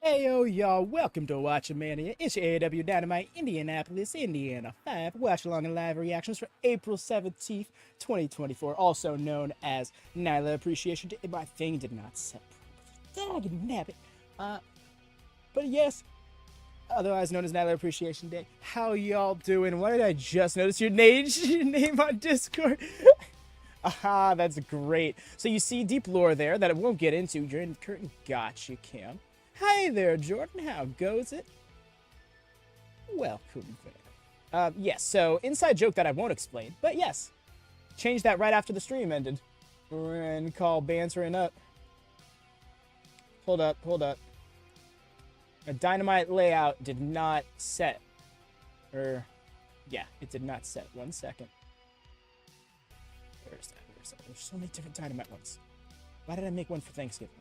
Heyo, y'all, welcome to WatchaMania. It's your AEW Dynamite, Indianapolis, Indiana 5 watch-along and live reactions for April 17th, 2024, also known as Nyla Appreciation Day. My thing did not set properly. Dag nabbit. But yes, otherwise known as Nyla Appreciation Day. How y'all doing? Why did I just notice your name on Discord? Aha, that's great. So you see deep lore there that I won't get into. You're in curtain gotcha, Cam. Hi there, Jordan. How goes it? Welcome there. Yes, so inside joke that I won't explain, but yes. Changed that right after the stream ended. And call bantering up. Hold up. A Dynamite layout did not set. Yeah, it did not set. 1 second. Where's that? There's so many different Dynamite ones. Why did I make one for Thanksgiving?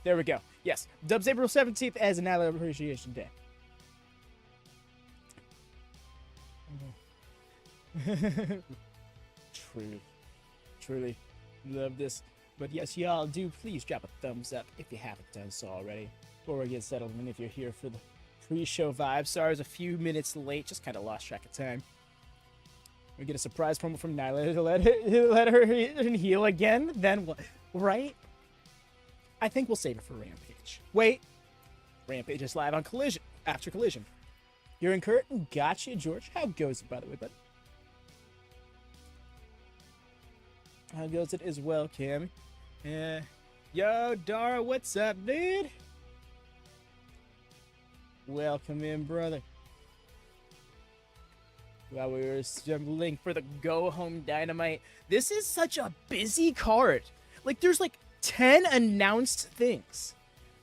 There we go. Yes, dubs April 17th as an Nyla Appreciation Day. Truly love this. But yes, y'all do please drop a thumbs up if you haven't done so already. Before we get settled, and if you're here for the pre-show vibe. Sorry, I was a few minutes late. Just kind of lost track of time. We get a surprise promo from Nyla to let her heal again. Then what? Right? I think we'll save it for Rampage. Wait. Rampage is live on Collision. After Collision. You're in curtain. Gotcha, George. How goes it, by the way, bud? How goes it as well, Cam? Yo, Dara, what's up, dude? Welcome in, brother. While we were assembling for the go-home Dynamite. This is such a busy card. Like, there's like 10 announced things.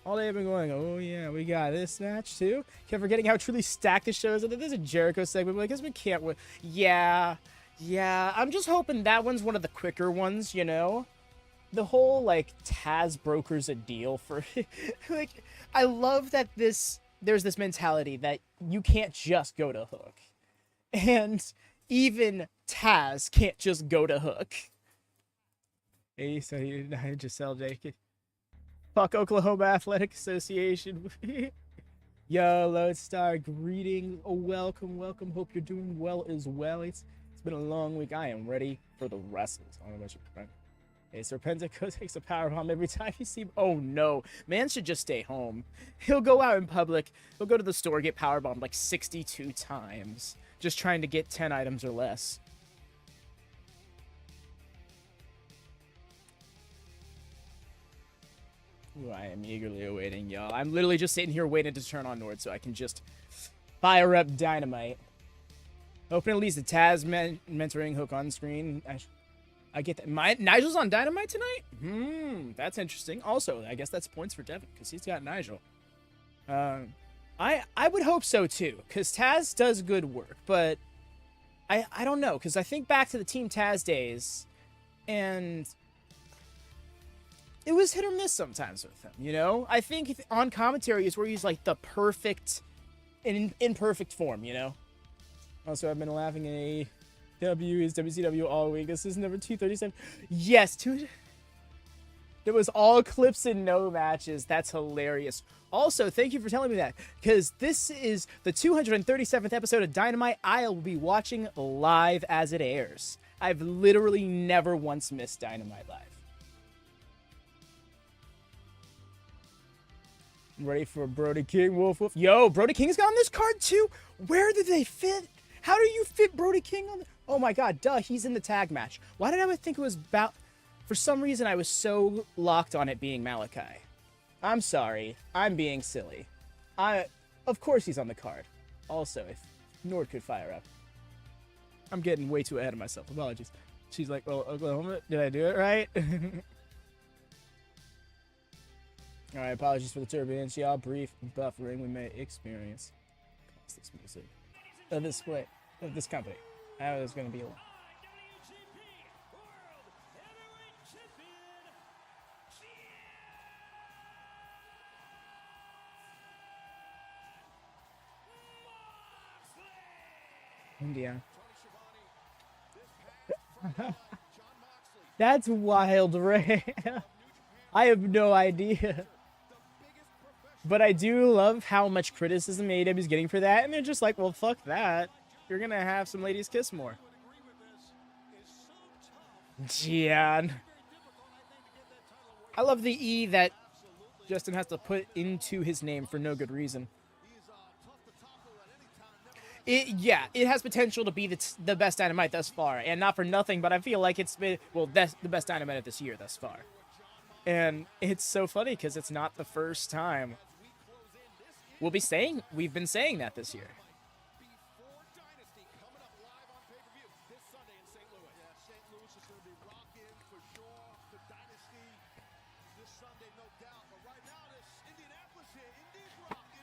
All day I've been going, oh yeah, we got this match too. Kept forgetting how truly stacked the show is. And there's a Jericho segment, but I guess we can't win. Yeah. I'm just hoping that one's one of the quicker ones, you know? The whole, like, Taz brokers a deal for... like, I love that there's this mentality that you can't just go to Hook. And even Taz can't just go to Hook. Hey, so he didn't just sell Jake. Fuck Oklahoma Athletic Association. Yo, Lodestar, greeting. Oh, welcome. Hope you're doing well as well. It's been a long week. I am ready for the wrestles. I don't know about you, friend. Hey, Sir Penta takes a powerbomb every time you see him. Oh, no. Man should just stay home. He'll go out in public. He'll go to the store, get powerbombed like 62 times. Just trying to get 10 items or less. Ooh, I am eagerly awaiting, y'all. I'm literally just sitting here waiting to turn on Nord so I can just fire up Dynamite. Hoping at least the Taz mentoring Hook on screen. I get that. Nigel's on Dynamite tonight? That's interesting. Also, I guess that's points for Devin because he's got Nigel. I would hope so too because Taz does good work, but I don't know because I think back to the Team Taz days and it was hit or miss sometimes with him, you know? I think on commentary is where he's like the perfect, in perfect form, you know? Also, I've been laughing at AEW is WCW all week. This is number 237. Yes, it was all clips and no matches. That's hilarious. Also, thank you for telling me that because this is the 237th episode of Dynamite I will be watching live as it airs. I've literally never once missed Dynamite live. Ready for Brody King, Wolf. Yo, Brody King's got on this card too? Where did they fit? How do you fit Brody King on? Oh my god, duh, he's in the tag match. Why did I think it was about... For some reason, I was so locked on it being Malachi. I'm sorry. I'm being silly. Of course he's on the card. Also, if Nord could fire up. I'm getting way too ahead of myself. Apologies. She's like, well, Oklahoma, did I do it right? Alright, apologies for the turbulence, y'all. Brief buffering we may experience. This music. Of this split. Of this company. I was going to be a lot. India. That's wild, Ray. I have no idea. But I do love how much criticism AEW is getting for that, and they're just like, well, fuck that. You're gonna have some ladies kiss more. Gian. I love the E that Justin has to put into his name for no good reason. It has potential to be the best Dynamite thus far, and not for nothing, but I feel like it's been, well, that's the best Dynamite of this year thus far. And it's so funny because it's not the first time we've been saying that this year.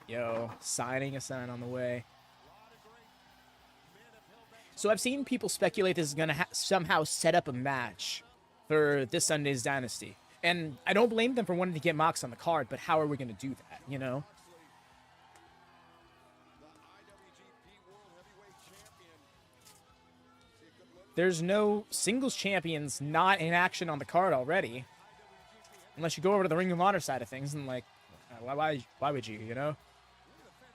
Yo, signing a sign on the way. So I've seen people speculate this is going to somehow set up a match for this Sunday's Dynasty. And I don't blame them for wanting to get Mox on the card, but how are we going to do that, you know? There's no singles champions not in action on the card already. Unless you go over to the Ring of Honor side of things and, like, why would you, you know?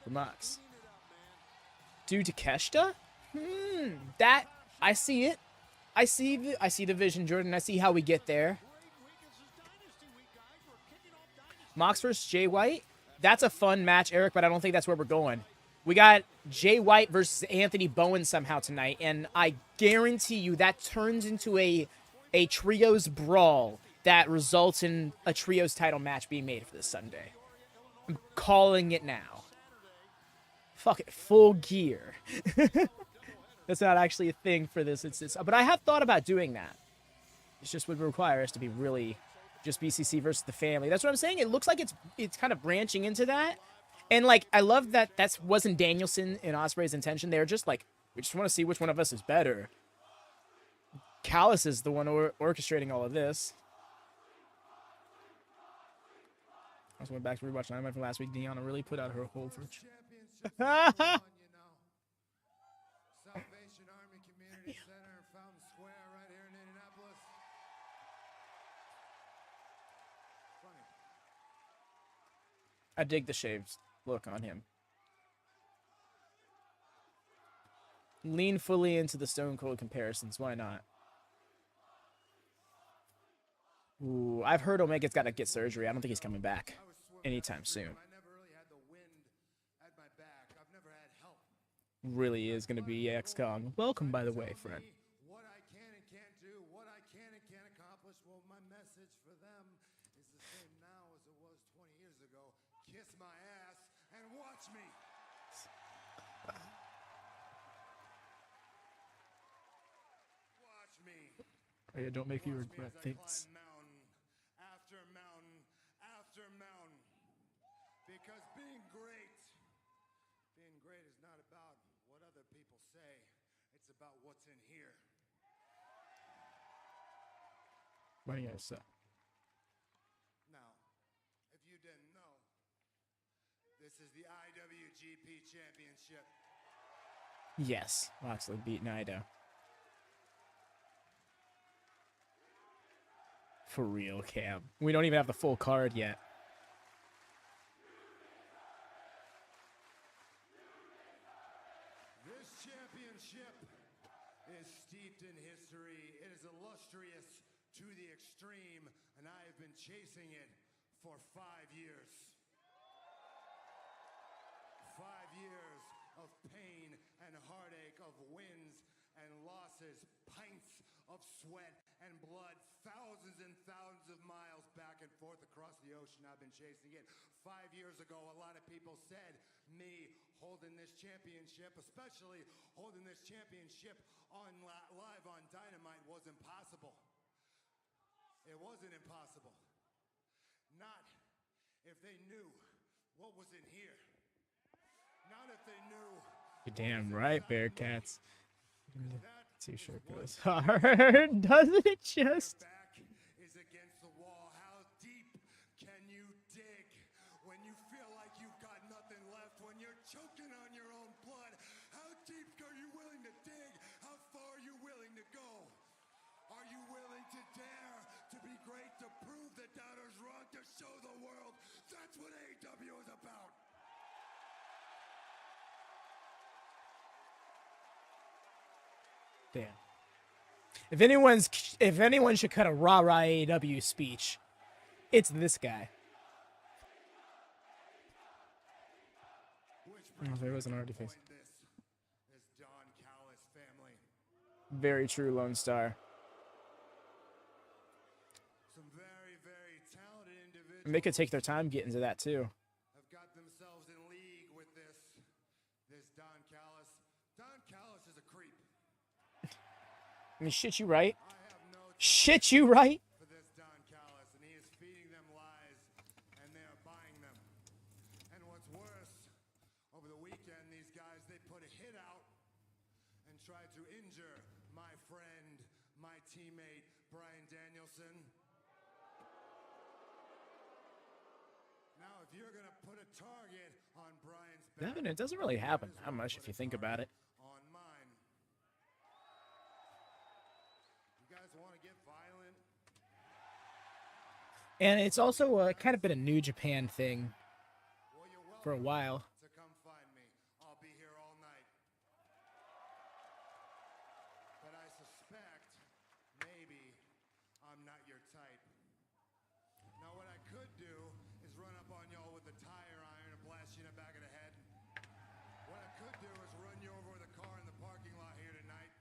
For Mox. Due to Takeshita? That, I see it. I see the vision, Jordan. I see how we get there. Mox versus Jay White? That's a fun match, Eric, but I don't think that's where we're going. We got Jay White versus Anthony Bowens somehow tonight, and I guarantee you that turns into a trios brawl that results in a trios title match being made for this Sunday. I'm calling it now. Fuck it, Full Gear. That's not actually a thing for this. But I have thought about doing that. It's just would require us to be really just BCC versus the family. That's what I'm saying. It looks like it's kind of branching into that. And, like, I love that wasn't Danielson and Ospreay's intention. They're just like, we just want to see which one of us is better. Callis is the one orchestrating all of this. I also went back to rewatch Dynamite from last week. Deanna really put out her whole first. Salvation Army Community Center in Fountain Square right here in Indianapolis. Funny. I dig the shaved look on him. Lean fully into the Stone Cold comparisons. Why not? Ooh, I've heard Omega's got to get surgery. I don't think he's coming back anytime soon. Really is going to be X-Kong. Welcome, by the way, friend. What I can and can't do, what I can and can't accomplish, well, my message for them is the same now as it was 20 years ago. Kiss my ass and watch me. Watch me. Oh, yeah, don't make you regret things. Mountain after mountain after mountain. Because being great is not about what other people say. It's about what's in here. What do you guys say? Now, if you didn't know, this is the IWGP Championship. Yes, Moxley beat Nightingale. For real, Cam. We don't even have the full card yet. To the extreme, and I have been chasing it for 5 years. 5 years of pain and heartache, of wins and losses, pints of sweat and blood, thousands and thousands of miles back and forth across the ocean. I've been chasing it. 5 years ago, a lot of people said me holding this championship, especially holding this championship on live on Dynamite, was impossible. It wasn't impossible. Not if they knew what was in here. Not if they knew. You're damn right, Bearcats. T-shirt goes hard, doesn't it just? Back is against the wall. How deep can you dig when you feel like you've got nothing left? When you're choking on your own blood, how deep are you willing to dig? How far are you willing to go? Are you willing to dare to be great, to prove the doubters wrong, to show the world that's what AEW is about? Damn. If anyone should cut a rah-rah AEW speech, it's this guy. Oh, there was an already face. Very true, Lone Star. And they could take their time getting to that too. Have got themselves in league with this Don Callis. Don Callis is a creep. I mean, shit, you right? Shit, you right? For this Don Callis, and he is feeding them lies, and they are buying them. And what's worse, over the weekend, these guys, they put a hit out and tried to injure my friend, my teammate, Bryan Danielson. Now, if you're gonna put a target on Bryan's back, Devin, it doesn't really happen that much if you think about it. on mine. You guys want to get violent? And it's also kind of been a New Japan thing Well, you're welcome for a while. to come find me. I'll be here all night. But I suspect maybe I'm not your type. Now, what I could do is run up on y'all with a tire iron and blast you in the back of the head. What I could do is run you over with a car in the parking lot here tonight.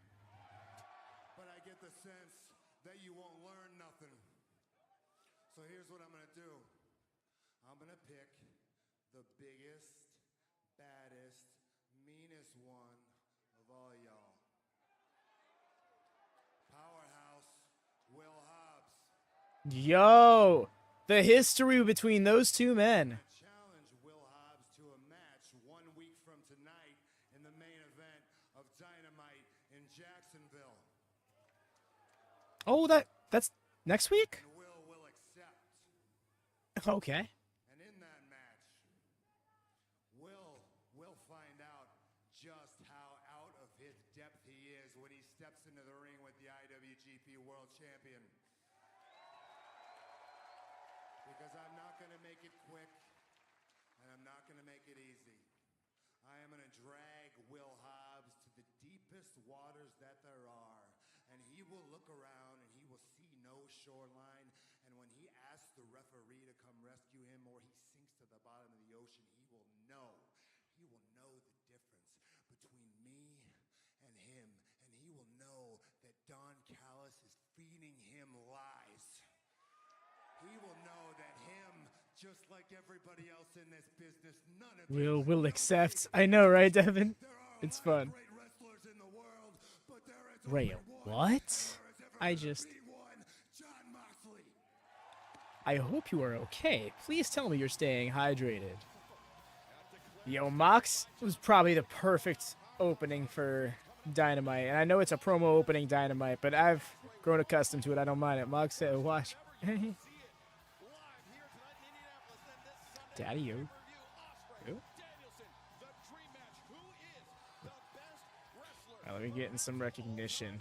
But I get the sense that you won't learn nothing. So here's what I'm gonna do. I'm gonna pick the biggest, baddest, meanest one of all y'all. Powerhouse Will Hobbs. Yo! The history between those two men. Challenge Will Hobbs to a match 1 week from tonight in the main event of Dynamite in Jacksonville. Oh, that's next week? And Will accept. Okay. And in that match, Will find out just how out of his depth he is when he steps into the ring with the IWGP World Champion. Because I'm not going to make it quick, and I'm not going to make it easy. I am going to drag Will Hobbs to the deepest waters that there are, and he will look around and he will see no shoreline, and when he asks the referee to come rescue him or he sinks to the bottom of the ocean, he will know the difference between me and him, and he will know that Don Callis is feeding him lies. He will know that him, just like everybody else in this business, none of Will accept. I know, right, Devin? It's fun. great wrestlers in the world, but there is Ray, what? I just... John Moxley. I hope you are okay. Please tell me you're staying hydrated. Yo, Mox was probably the perfect opening for Dynamite. And I know it's a promo opening Dynamite, but I've grown accustomed to it. I don't mind it. Mox said, watch. Daddy, yo. Right, let me get in some recognition.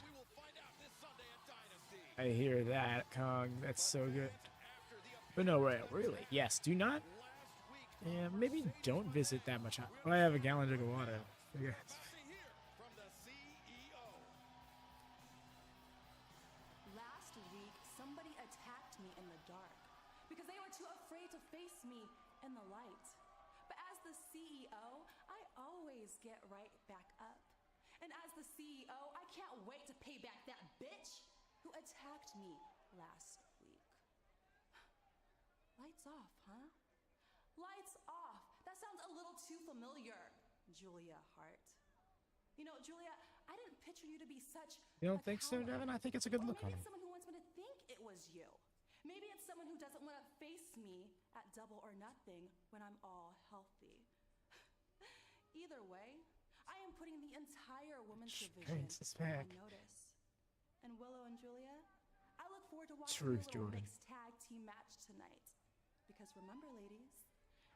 I hear that, Kong. That's so good. But no, right, really. Yes, do not. Yeah, maybe don't visit that much. Oh, I have a gallon jug of water. I guess. Last week, somebody attacked me in the dark because they were too afraid to face me in the light. But as the CEO, I always get right back up. And as the CEO, I can't wait to pay back that bitch who attacked me last week. Lights off, huh? Lights off. That sounds a little too familiar, Julia Hart. You know, Julia, I didn't picture you to be such You don't a think so, coward. Devin? I think it's a good Or look on maybe him. it's someone who wants me to think it was you. Maybe it's someone who doesn't want to face me at Double or Nothing when I'm all healthy. Either way, I am putting the entire women's division Prince is back. on notice. And Willow and Julia, I look forward to watching Truth, the little Jordan. mixed tag team match tonight. Because remember, ladies,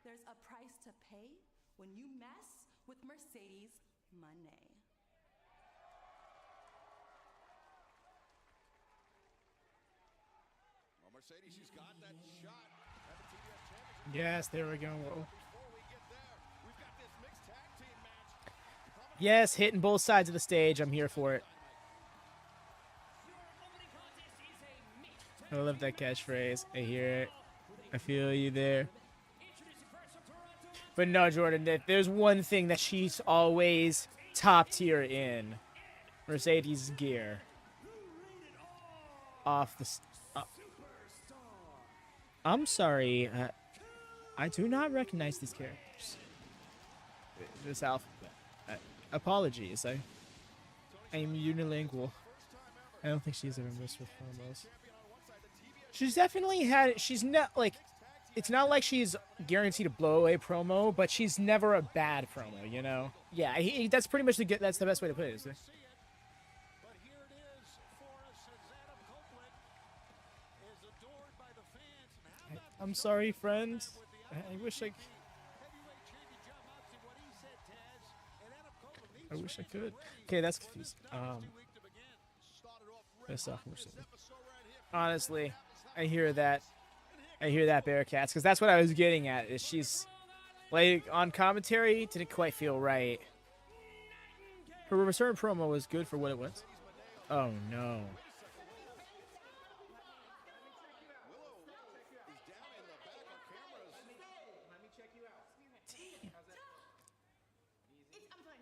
there's a price to pay when you mess with Mercedes Moné. Well, Mercedes, she's got that shot at the TBS championship. Yes, there we go. Whoa. Before we get there, we've got this mixed tag team match. Yes, hitting both sides of the stage. I'm here for it. I love that catchphrase. I hear it. I feel you there. But no, Jordan, if there's one thing that she's always top tier in, Mercedes gear. Off the... I'm sorry. I do not recognize these characters. This alphabet. Apologies. I am unilingual. I don't think she's ever missed with promos. She's definitely had... She's not, like... It's not like she's guaranteed to blow away promo, but she's never a bad promo, you know? Yeah, that's pretty much that's the best way to put it, isn't it? But here it is for us as Adam Copeland is adored by the fans. And how about I'm sorry, friend. I wish I... heavyweight champion John Moxley, what he said, Taz, and Adam Copeland needs I wish I could. Okay, that's confusing. week to begin. Started off That's sophomore this season. episode right here. Honestly, I hear that. I hear that, Bearcats, because that's what I was getting at. Is she's, like, on commentary, didn't quite feel right. Her return promo was good for what it was. Oh, no. I'm fine.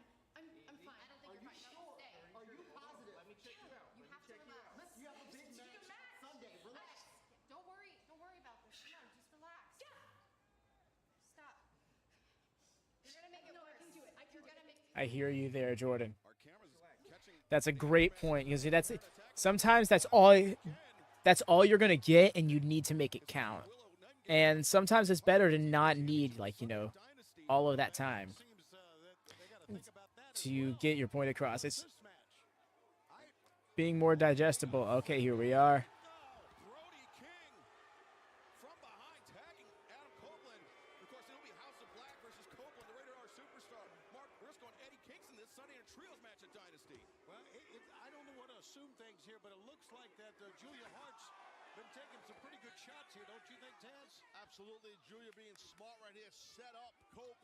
I'm fine. I don't think you're fine. No, stay. Are you positive? Let me check you out. You have to relax. You have a big match Sunday. Relax. Don't worry. Don't worry about this. Come on, just relax. Stop. You're gonna make it worse. I can do it. You're gonna make. I hear you there, Jordan. Our cameras catching That's a great point. Because that's sometimes that's all you're gonna get, and you need to make it count. And sometimes it's better to not need, like, you know, all of that time seems that they got to think about that. to get your point across. It's being more digestible. Okay, here we are. Brody King from behind tagging Adam Copeland. Of course, it'll be House of Black versus Copeland, the Rated R superstar. Mark Briscoe and Eddie Kingston this Sunday in a trios match at Dynasty. Well, I don't know what to assume things here, but it looks like that Julia Hart's been taking some pretty good shots here, don't you think, Taz? Absolutely. Julia being smart right here, set up Cope,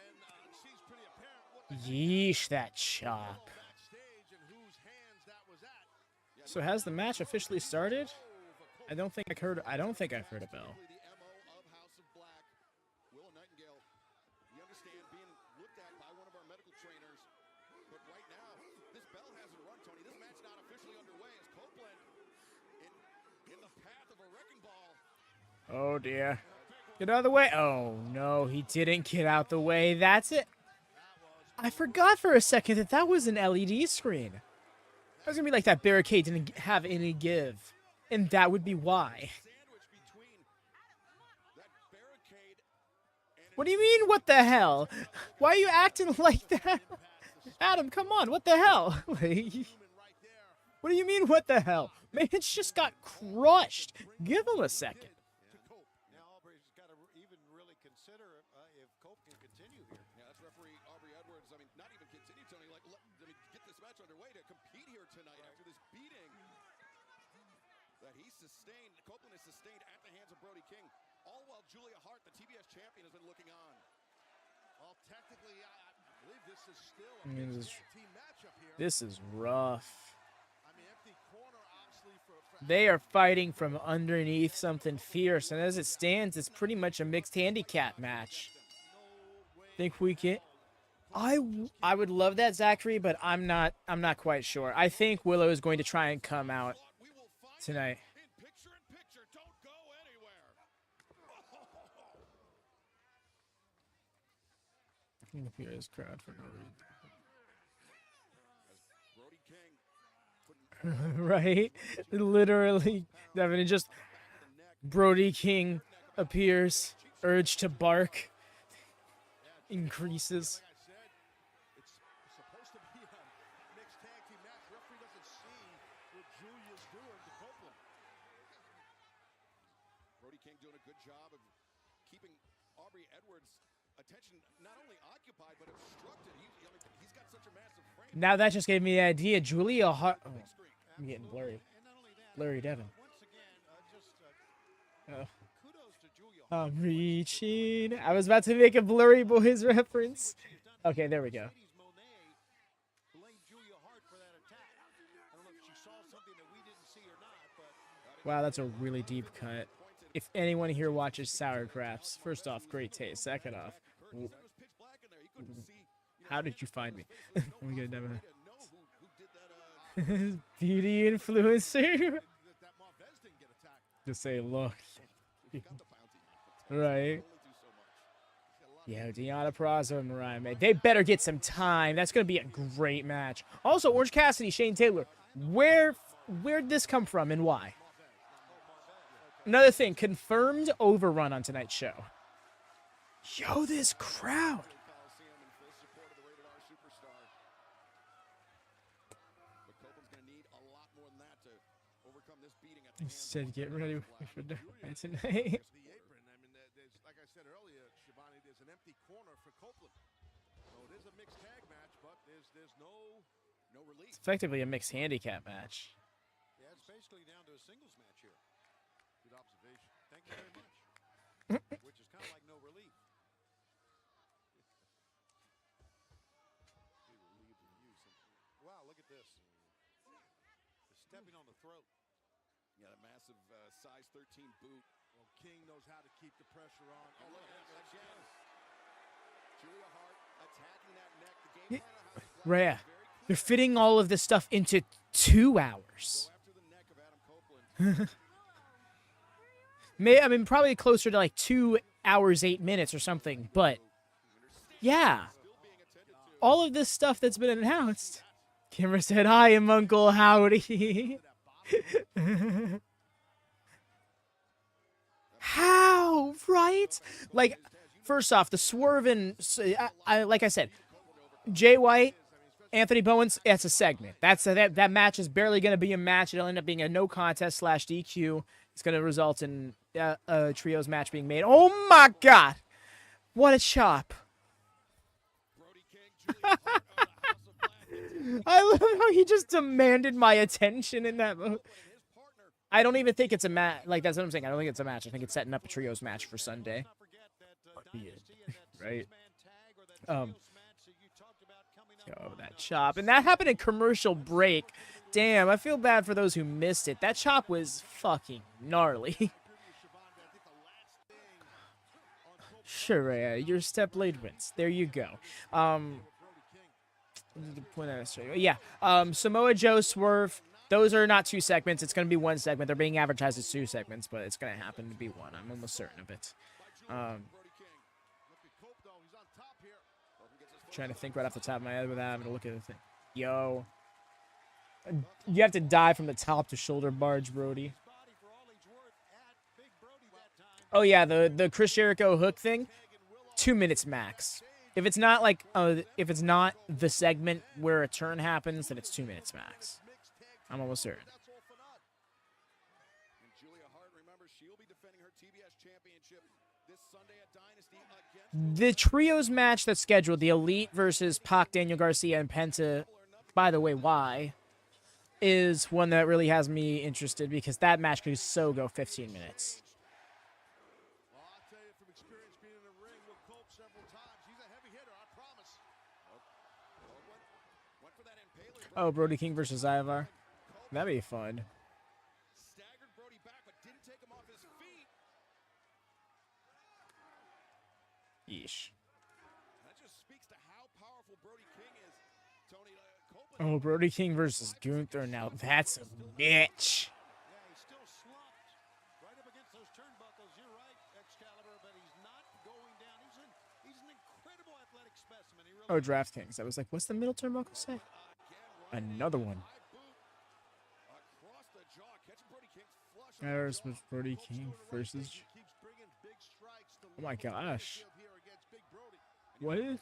and seems pretty apparent what the Yeesh, that chop. backstage and whose hands that was at. Yeah, So has the match officially started? I don't think I've heard a bell. the MO of House of Black. Willow Nightingale, you understand, being looked at by one of our medical trainers. But right now, this bell hasn't run, Tony. This match not officially underway as Copeland in the path of a wrecking ball. Oh dear. Get out of the way. Oh no, he didn't get out the way. That's it. I forgot for a second that was an LED screen. I was gonna be like, that barricade didn't have any give. And that would be why. Sandwich between that barricade and What do you mean, what the hell? Why are you acting like that? Adam, come on, what the hell? human right there. What do you mean, what the hell? Man, it's just got crushed. Give him a second. To Cope. Now Aubrey's got to even really consider if Cope can continue here. Yeah, that's referee Aubrey Edwards. I mean, not even continue, Tony. Like, get this match underway to compete here tonight after this beating that he sustained. Copeland is sustained at the hands of Brody King. All while Julia Hart, the TBS champion, has been looking on. Well, technically, I believe this is still a mean, mixed tag team matchup here. This is rough. I mean, empty corner, obviously, for They are fighting from underneath something fierce, and as it stands, it's pretty much a mixed handicap match. Think we can? I would love that, Zachary, but I'm not quite sure. I think Willow is going to try and come out we will find tonight. in picture. Don't go anywhere. Here is crowd for no Brody King reason. Right? Literally, Devin, just Brody King appears, urge to bark increases. like I said, it's supposed to be a mixed tag team match. Referee doesn't see what Julia's doing to Copeland. Brody King doing a good job of keeping Aubrey Edwards' attention not only occupied but obstructed. He's got such a massive frame. Now that just gave me the idea. Julia Hart. Oh, Big screen. I'm getting blurry. And not only that, Blurry Devin. once again, Oh. kudos to Julia. I'm reaching. I was about to make a Blurry Boys reference. Okay, there we go. Mercedes Monet blamed Julia Hart for that attack. I don't know if she saw something that we didn't see or not, but Wow, that's a really deep cut. If anyone here watches Sour Craps, first off, great taste. Second off, how did you find me? We got beauty influencer. Just say, look. Right. Yeah, Deonna Purrazzo and Mariah May. They better get some time. That's going to be a great match. Also, Orange Cassidy, Shane Taylor. Where'd this come from and why? Another thing, confirmed overrun on tonight's show. Yo, this crowd. He said, "Get ready for Dynamite tonight." The apron. I mean, there's, like I said earlier, Shivani, there's an empty corner for Copeland. So it is a mixed tag match, but there's no relief. It's effectively a mixed handicap match. Yeah, it's basically down to a singles match here. Good observation. Thank you very much. Which is kind of like no relief. Wow, look at this. They're stepping on the throat. Yeah, a massive size 13 boot. Well, King knows how to keep the pressure on. Oh, look, again. Julia Hart attacking that neck. The game plan on how to block Rhea, is very clear. they're fitting all of this stuff into 2 hours. Go after the neck of Adam Copeland. I mean, probably closer to like 2 hours, 8 minutes or something. But yeah, all of this stuff that's been announced. Kimmer said, "I am Uncle Howdy." How, right? Like, first off, the Swerve and like I said, Jay White, Anthony Bowens, that's a segment. That match is barely going to be a match. It'll end up being a no contest / DQ. It's going to result in a trios match being made. Oh my God, what a chop! Brody King, Julia Hart of the House of Black. I love how he just demanded my attention in that moment. His partner. I don't even think it's a match. Like, that's what I'm saying. I don't think it's a match. I think it's setting up a trios match for Sunday. Right? Yo, that chop. And that happened in commercial break. Damn, I feel bad for those who missed it. That chop was fucking gnarly. Sure, your step blade wins. There you go. Yeah. Samoa Joe, Swerve. Those are not 2 segments. It's going to be 1 segment. They're being advertised as 2 segments, but it's going to happen to be 1. I'm almost certain of it. Trying to think right off the top of my head without having to look at the thing. Yo. You have to die from the top to shoulder barge, Brody. Oh, yeah, the Chris Jericho hook thing. 2 minutes max. If it's not like, if it's not the segment where a turn happens, then it's 2 minutes max. I'm almost certain. And Julia Hart, remember, she'll be defending her TBS championship this Sunday at Dynasty against The trios match that's scheduled, the Elite versus Pac, Daniel Garcia, and Penta, by the way, why, is one that really has me interested because that match could so go 15 minutes. Well, I'll tell you from experience being in the ring with Cope several times, he's a heavy hitter, I promise. went for that impaler. Oh, Brody King versus Ivar. That'd be fun. Staggered Brody back, but didn't take him off his feet. Yeesh. That just speaks to how powerful Brody King is. Tony, Copeland. Oh, Brody King versus Gunther. Now that's a bitch. Yeah, he's still slumped right up against those turnbuckles. You're right, Excalibur, but he's not going down. He's an incredible athletic specimen. He really Oh, DraftKings. I was like, what's the middle turnbuckle say? Another one. Across the jaw, catching Brody King's flush. There's Brody King versus. keeps bringing big strikes to Oh my gosh. here against Big Brody. What is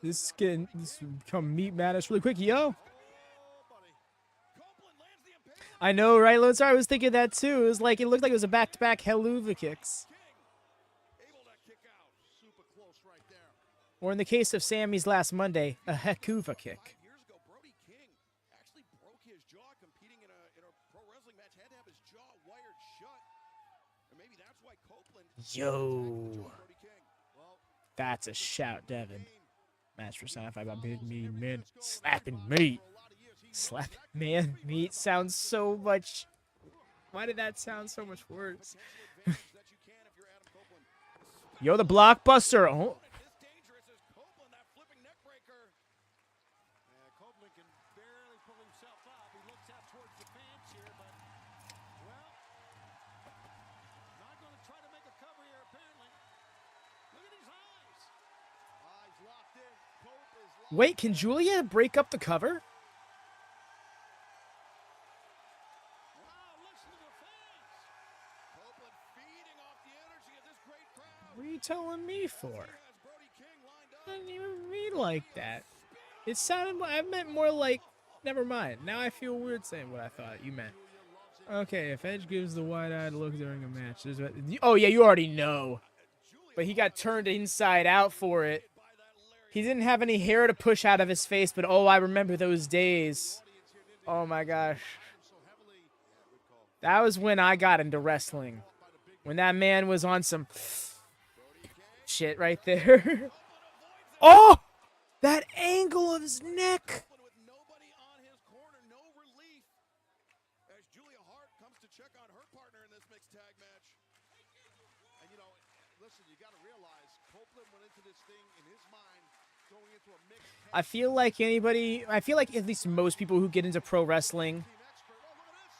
this? This become meat madness really quick, yo. I know, right, Lone Star? I was thinking that too. It was like it looked like it was a back-to-back Helluva kicks. Able to kick out. Super close right there. Or in the case of Sammy's last Monday, a Hekuva kick. 5 years ago, Brody King actually broke his jaw competing in a pro wrestling match. Had to have his jaw wired shut. And maybe that's why Copeland Yo. Brody King. That's a shout, Devin. Match for Sci-Fi by Big Meat Man. Slapping meat. Slapping man meat sounds so much Why did that sound so much worse? Yo, the blockbuster. Oh. Copeland can barely pull himself up. He looks out towards the fans here, but, well, not going to try to make a cover here, apparently. Look at his eyes. Eyes locked in. Pope is locked. Wait, can Julia break up the cover? Wow, listen to the fans. Copeland feeding off the energy of this great crowd. What are you telling me for? Has Brody King lined up. I didn't even mean like that. It sounded like I meant more like. Never mind. Now I feel weird saying what I thought you meant. Okay, if Edge gives the wide-eyed look during a match, there's what. Oh yeah, you already know. But he got turned inside out for it. He didn't have any hair to push out of his face, but oh, I remember those days. Oh my gosh. That was when I got into wrestling. When that man was on some shit right there. Oh! That angle of his neck. With nobody on his corner, no relief. As Julia Hart comes to check on her partner in this mixed tag match. And you know, listen, you got to realize Copeland went into this thing in his mind going into a mixed tag I feel like at least most people who get into pro wrestling. team expert. Oh, look at this.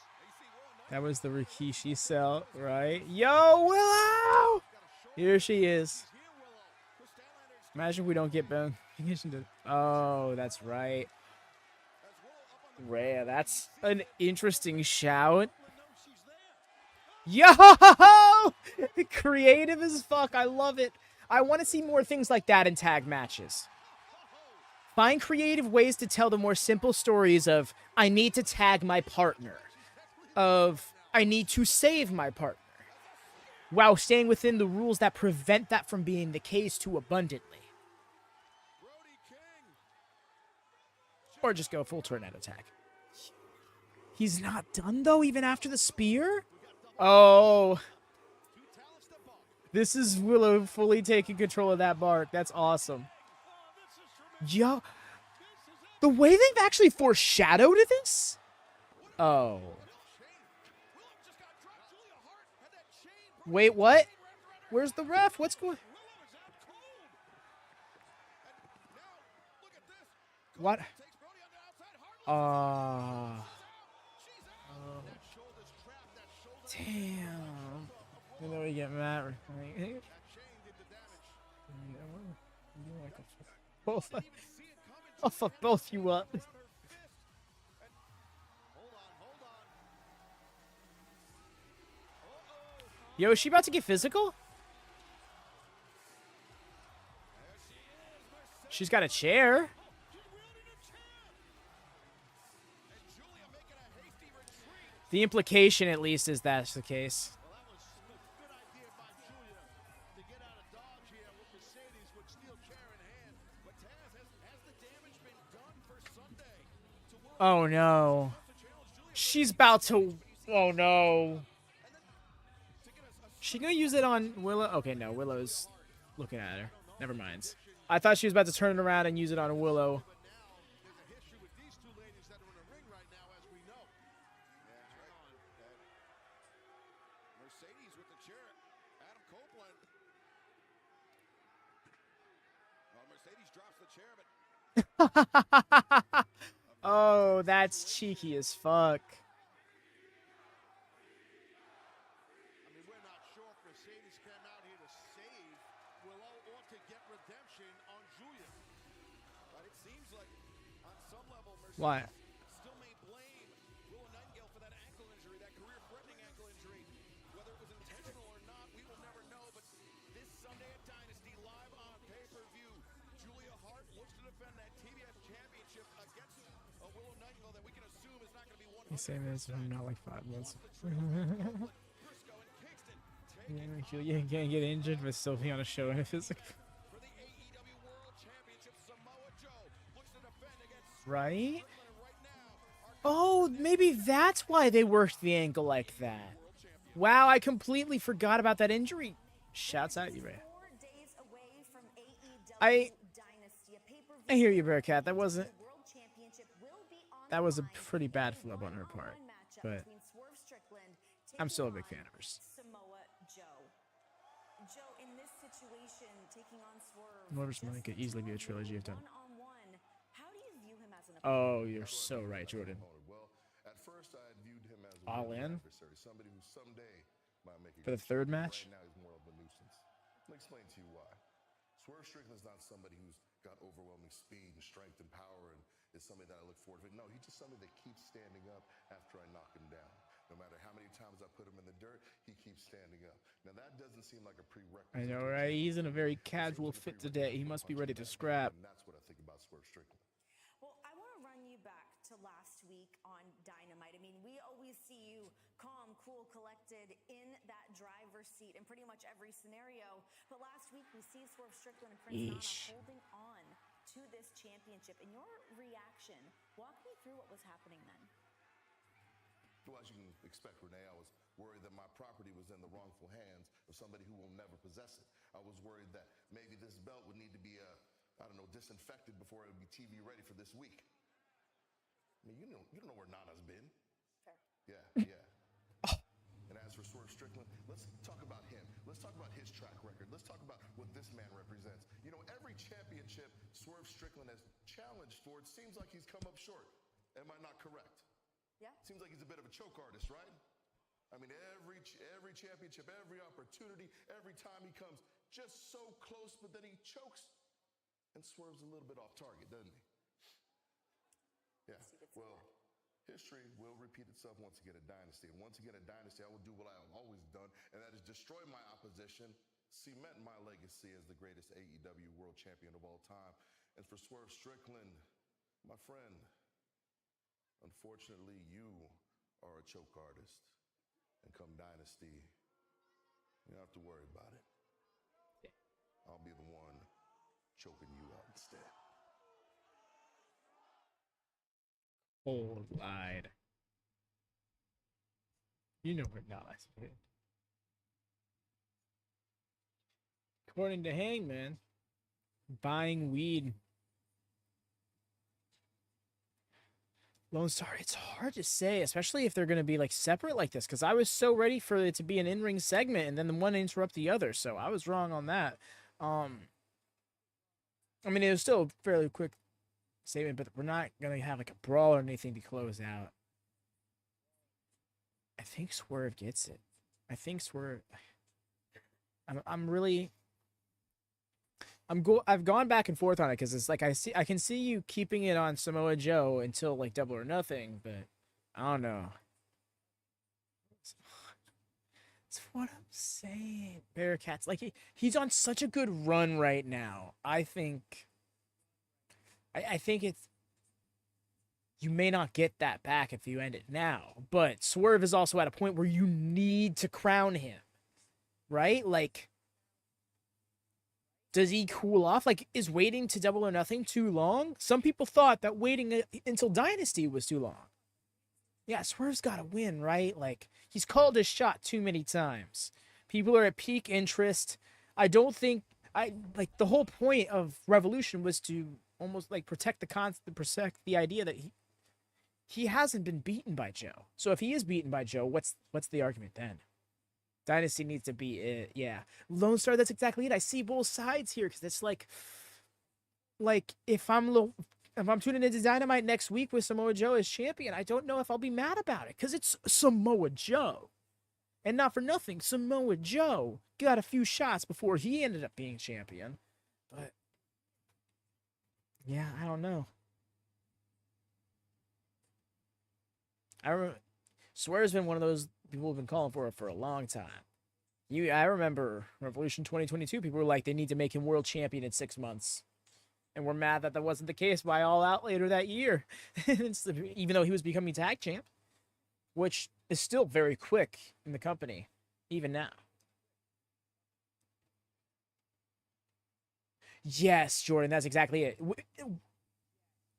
You see Willow That was the Rikishi cell, right? Yo, Willow! Here she is. here, Willow. Chris Statlander Imagine we don't get bone. Oh, that's right. Rhea, that's an interesting shout. Yo! Creative as fuck. I love it. I want to see more things like that in tag matches. Find creative ways to tell the more simple stories of, I need to tag my partner. Of, I need to save my partner. While staying within the rules that prevent that from being the case too abundantly. Brody King. Or just go full tornado attack. He's not done, though, even after the spear? Oh. This is Willow fully taking control of that bark. That's awesome. Yo. The way they've actually foreshadowed this? Oh. Wait, what? Where's the ref? What's going... What? Damn. And then we get Matt. I'll fuck both you up. Yo, is she about to get physical? She's got a chair. The implication, at least, is that's the case. Well, that was a good idea by Julia to get out of dodge here with Mercedes with steel chair in hand. But Taz, has the damage been done for Sunday? Oh, no. She's about to... Oh, no. She gonna use it on Willow? Okay, no. Willow's looking at her. Never mind. I thought she was about to turn it around and use it on Willow. There's a history with these two ladies that are in the ring right now, as we know. Mercedes with the chair. Adam Copeland. Well, Mercedes drops the chair, but Oh, that's cheeky as fuck. I mean, we're not sure if Mercedes came out here to save Willow or to get redemption on Julia. But it seems like on some level, Mercedes Why? still may blame Willow Nightingale for that ankle injury, that career-threatening ankle injury. Whether it was intentional or not, we will never know. But this Sunday at Dynasty, live on pay-per-view, Julia Hart looks to defend that TBS championship against Willow Nightingale that we can assume is not going to be 100%. He's saying this from not like 5 months. Briscoe and Kingston take You can't get injured but still be on a show in a physical. for the AEW World Championship. Samoa Joe looks to defend against Right? right now. Oh, maybe that's why they worked the ankle like that. Wow, I completely forgot about that injury. Shouts out you, Ray. 4 days away from AEW I Dynasty, a pay-per-view I hear you, Bearcat. That wasn't... World Championship will be on That the was a line pretty bad in flub on her an part. online matchup But between Swerve Strickland, I'm still a big fan of hers. Samoa Joe. Joe, in this situation, taking on Swerve. Motor's Money could easily be a trilogy of done. One-on-one, how do you view him as an opponent? Oh, you're so right, Jordan. Well, at first I had viewed him as a All in? adversary, somebody who someday might make a For the good third champion. match? Right now he's more of a nuisance. Let me explain to you why. Swerve Strickland's not somebody who's got overwhelming speed and strength and power and is somebody that I look forward to. No, he's just somebody that keeps standing up after I knock him down. No matter how many times I put him in the dirt, he keeps standing up. Now that doesn't seem like a prerequisite. I know, right? He's in a very casual fit today. He must be ready to scrap. And that's what I think about Swerve Strickland. Well, I want to run you back to last week on Dynamite. I mean, we always see you calm, cool, collected in that driver's seat in pretty much every scenario. But last week, we see Swerve Strickland and Prince Nana holding on to this championship. In your reaction, walk me through what was happening then. Well, as you can expect, Renee, I was worried that my property was in the wrongful hands of somebody who will never possess it. I was worried that maybe this belt would need to be, disinfected before it would be TV ready for this week. I mean, you don't know where Nana's been. Fair. Yeah. And as for Swerve Strickland, let's talk about him. Let's talk about his track record. Let's talk about what this man represents. You know, every championship Swerve Strickland has challenged for, it seems like he's come up short. Am I not correct? Yeah. Seems like he's a bit of a choke artist, right? I mean, every championship, every opportunity, every time he comes just so close, but then he chokes and swerves a little bit off target, doesn't he? Yeah. Well, history will repeat itself once again at Dynasty. And once again at Dynasty, I will do what I've always done, and that is destroy my opposition, cement my legacy as the greatest AEW world champion of all time. And for Swerve Strickland, my friend, unfortunately, you are a choke artist. And come Dynasty, you don't have to worry about it. I'll be the one choking you out instead. Oh, lied. You know we're not. According to Hangman, buying weed. Lone Star, it's hard to say, especially if they're going to be like separate like this, because I was so ready for it to be an in-ring segment and then the one interrupt the other, so I was wrong on that. I mean, it was still a fairly quick statement, but we're not going to have like a brawl or anything to close out. I think Swerve gets it. I think Swerve... I've gone back and forth on it because it's like I can see you keeping it on Samoa Joe until like Double or Nothing, but I don't know. That's what I'm saying. Bearcats, like he's on such a good run right now. I think it's, you may not get that back if you end it now, but Swerve is also at a point where you need to crown him, right? Like, does he cool off? Like, is waiting to Double or Nothing too long? Some people thought that waiting until Dynasty was too long. Yeah, Swerve's got to win, right? Like, he's called his shot too many times. People are at peak interest. I don't think... the whole point of Revolution was to almost, like, protect the idea that he hasn't been beaten by Joe. So if he is beaten by Joe, what's the argument then? Dynasty needs to be it. Yeah. Lone Star, that's exactly it. I see both sides here because it's like if I'm tuning into Dynamite next week with Samoa Joe as champion, I don't know if I'll be mad about it because it's Samoa Joe. And not for nothing, Samoa Joe got a few shots before he ended up being champion. But yeah, I don't know. I remember Swear's been one of those people have been calling for it for a long time. I remember Revolution 2022, people were like, they need to make him world champion in 6 months. And we're mad that wasn't the case by All Out later that year. Even though he was becoming tag champ, which is still very quick in the company, even now. Yes, Jordan, that's exactly it.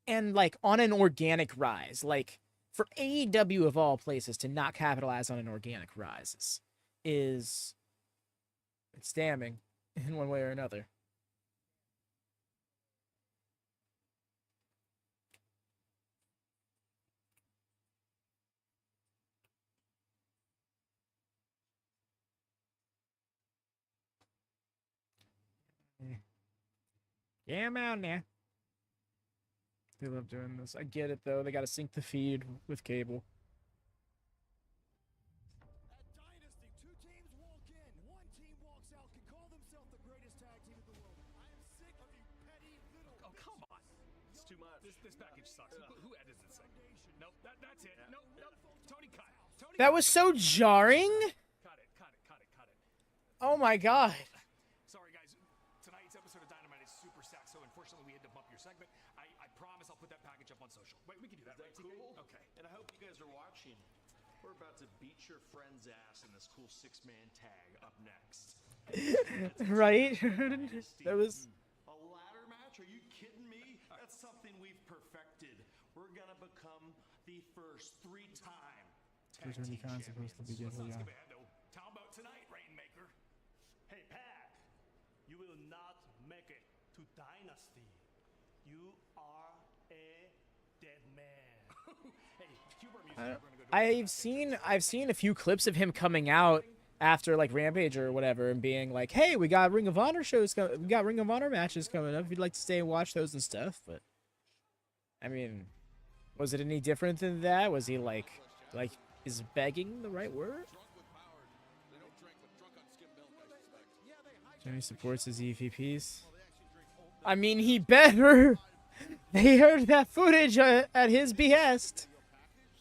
And like on an organic rise, like, for AEW of all places to not capitalize on an organic rise is it's damning in one way or another. Come out now. They love doing this. I get it, though. They got to sync the feed with cable. At Dynasty, 2 teams walk in, 1 team walks out, can call themselves the greatest tag team in the world. I am sick of you petty little. Oh, come on. It's too much. This package sucks. Who edits this thing? Nope, that's it. Nope. Tony, cut. Tony, That was so jarring. cut it. Oh my god. Sorry, guys. Tonight's episode of Dynamite is super stacked, so unfortunately we had to bump your segment. I promise I'll put that package up on social. Wait, we can do that, right? TK? Cool. Okay. And I hope you guys are watching. We're about to beat your friend's ass in this cool 6-man tag up next. Right? That was... A ladder match? Are you kidding me? That's something we've perfected. We're gonna become the first 3-time tag team champions. Skip ahead, though. How about tonight, Rainmaker? Hey, Pat, you will not make it to Dynasty. You are a dead man. Hey, Cuba music. We're gonna go do I've seen a few clips of him coming out after like Rampage or whatever and being like, "Hey, we got Ring of Honor we got Ring of Honor matches coming up. If you'd like to stay and watch those and stuff." But I mean, was it any different than that? Was he like is begging the right word? Johnny supports his EVPs. I mean, he better. They heard that footage at his behest.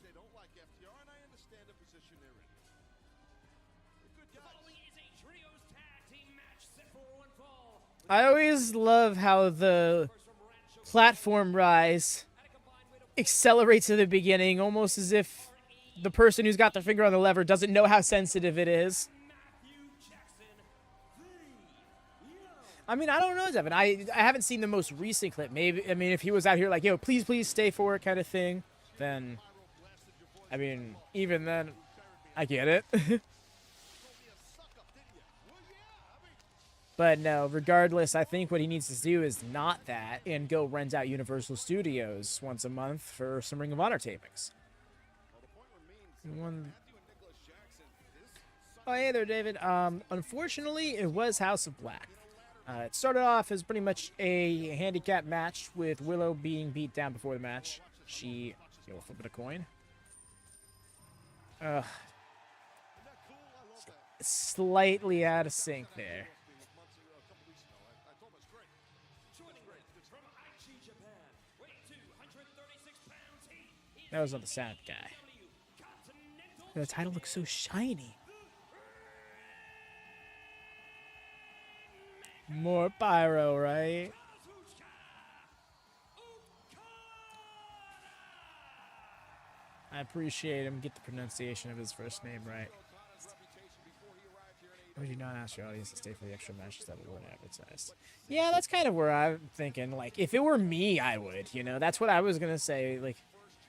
They don't like FTR, and I understand the position they're in. Following is a trios tag team match set for one fall. I always love how the platform rise accelerates at the beginning, almost as if the person who's got their finger on the lever doesn't know how sensitive it is. I mean, I don't know, Devin. I haven't seen the most recent clip. Maybe, I mean, if he was out here like, yo, please stay for it kind of thing, then, I mean, even then, I get it. But no, regardless, I think what he needs to do is not that and go rent out Universal Studios once a month for some Ring of Honor tapings. Oh, hey there, David. Unfortunately, it was House of Black. It started off as pretty much a handicap match with Willow being beat down before the match. She, flipping a coin. Slightly out of sync there. That was on the sound guy. The title looks so shiny. More pyro, right? I appreciate him. Get the pronunciation of his first name right. Would you not ask your audience to stay for the extra matches that weren't advertised? Yeah, that's kind of where I'm thinking. Like, if it were me, I would. That's what I was gonna say. Like,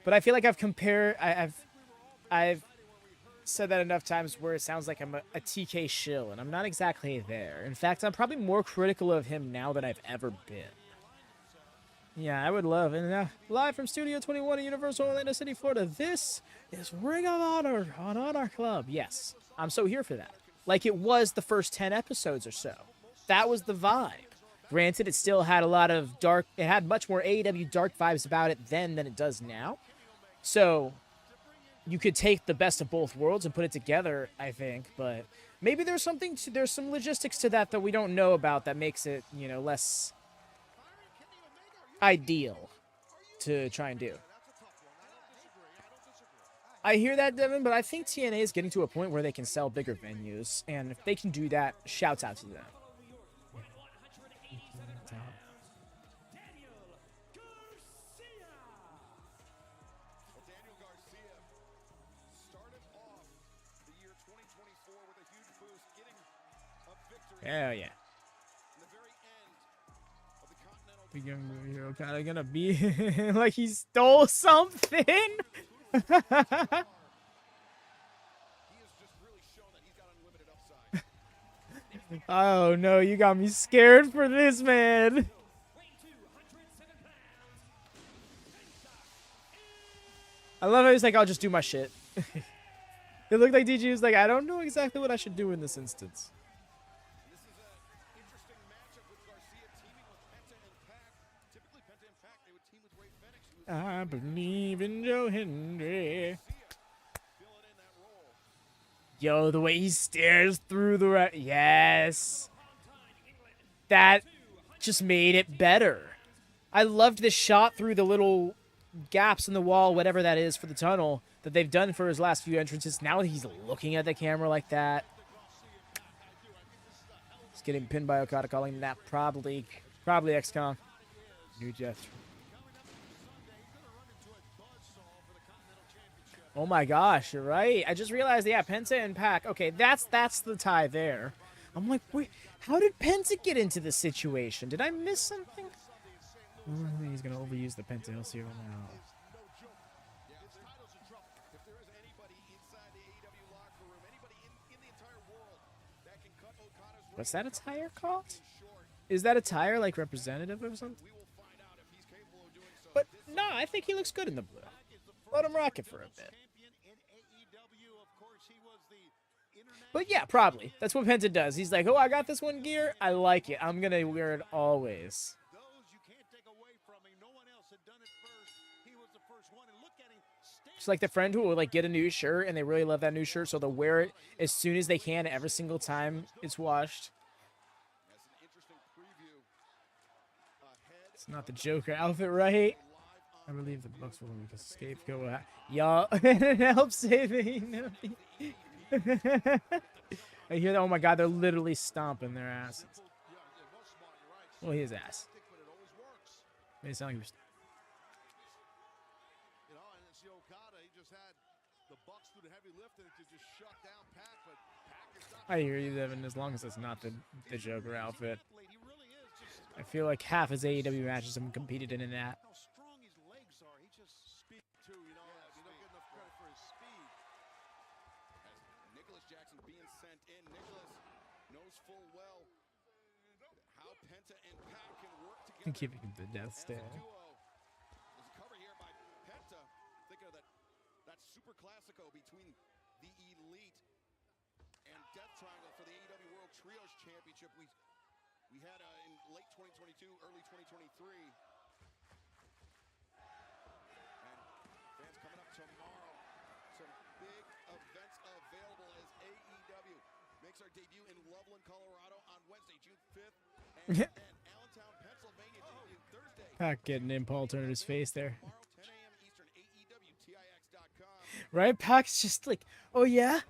but I feel like I've said that enough times where it sounds like I'm a TK shill, and I'm not exactly there. In fact, I'm probably more critical of him now than I've ever been. Yeah, I would love. And live from Studio 21 in Universal Orlando City, Florida, this is Ring of Honor on Honor Club. Yes, I'm so here for that. Like it was the first 10 episodes or so. That was the vibe. Granted, it still had a lot of dark, it had much more AEW dark vibes about it then than it does now. So you could take the best of both worlds and put it together, I think, but maybe there's some logistics to that we don't know about that makes it, less ideal to try and do. I hear that, Devin, but I think TNA is getting to a point where they can sell bigger venues, and if they can do that, shouts out to them. Daniel Garcia started off the year 2024 with a huge boost, getting a victory. Hell yeah. In the very end of the Continental. You're kind of gonna be like he stole something. He has just really shown that he's got unlimited upside. Oh no, you got me scared for this, man. I love how he's like, I'll just do my shit. It looked like DG was like, I don't know exactly what I should do in this instance. This is an interesting matchup with Garcia teaming with Penta and I believe in Joe Hendry. Yo, the way he stares through the yes. That just made it better. I loved this shot through the little gaps in the wall, whatever that is for the tunnel that they've done for his last few entrances. Now he's looking at the camera like that. He's getting pinned by Okada, calling that probably XCOM. New Jeff. Oh my gosh, you're right. I just realized, yeah, Penta and Pac. Okay, that's the tie there. I'm like, wait, how did Penta get into this situation? Did I miss something? He's gonna overuse the Penta. He'll see it now. What's that attire called? Is that attire like representative of something? But no, I think he looks good in the blue. Let him rock it for a bit. But yeah, probably. That's what Penta does. He's like, oh, I got this one gear. I like it. I'm going to wear it always. It's like the friend who will like get a new shirt and they really love that new shirt, so they'll wear it as soon as they can every single time it's washed. It's not the Joker outfit, right? I believe the Bucks will make a scapegoat. Y'all, it helps saving. I hear that. Oh my God, they're literally stomping their asses. Well, his ass. Made it sound like he was. I hear you, Devin, as long as it's not the Joker outfit. I feel like half his AEW matches have competed in that. And keeping him the death stare. Cover here by Penta. Think of that super classico between the Elite and Death Triangle for the AEW World Trios Championship. We had in late 2022, early 2023. And fans coming up tomorrow. Some big events available as AEW makes our debut in Loveland, Colorado on Wednesday, June 5th. And Allentown, Pennsylvania, debut Thursday. Pac getting in Paul Turner's face there. Right? Pac's just like, oh yeah?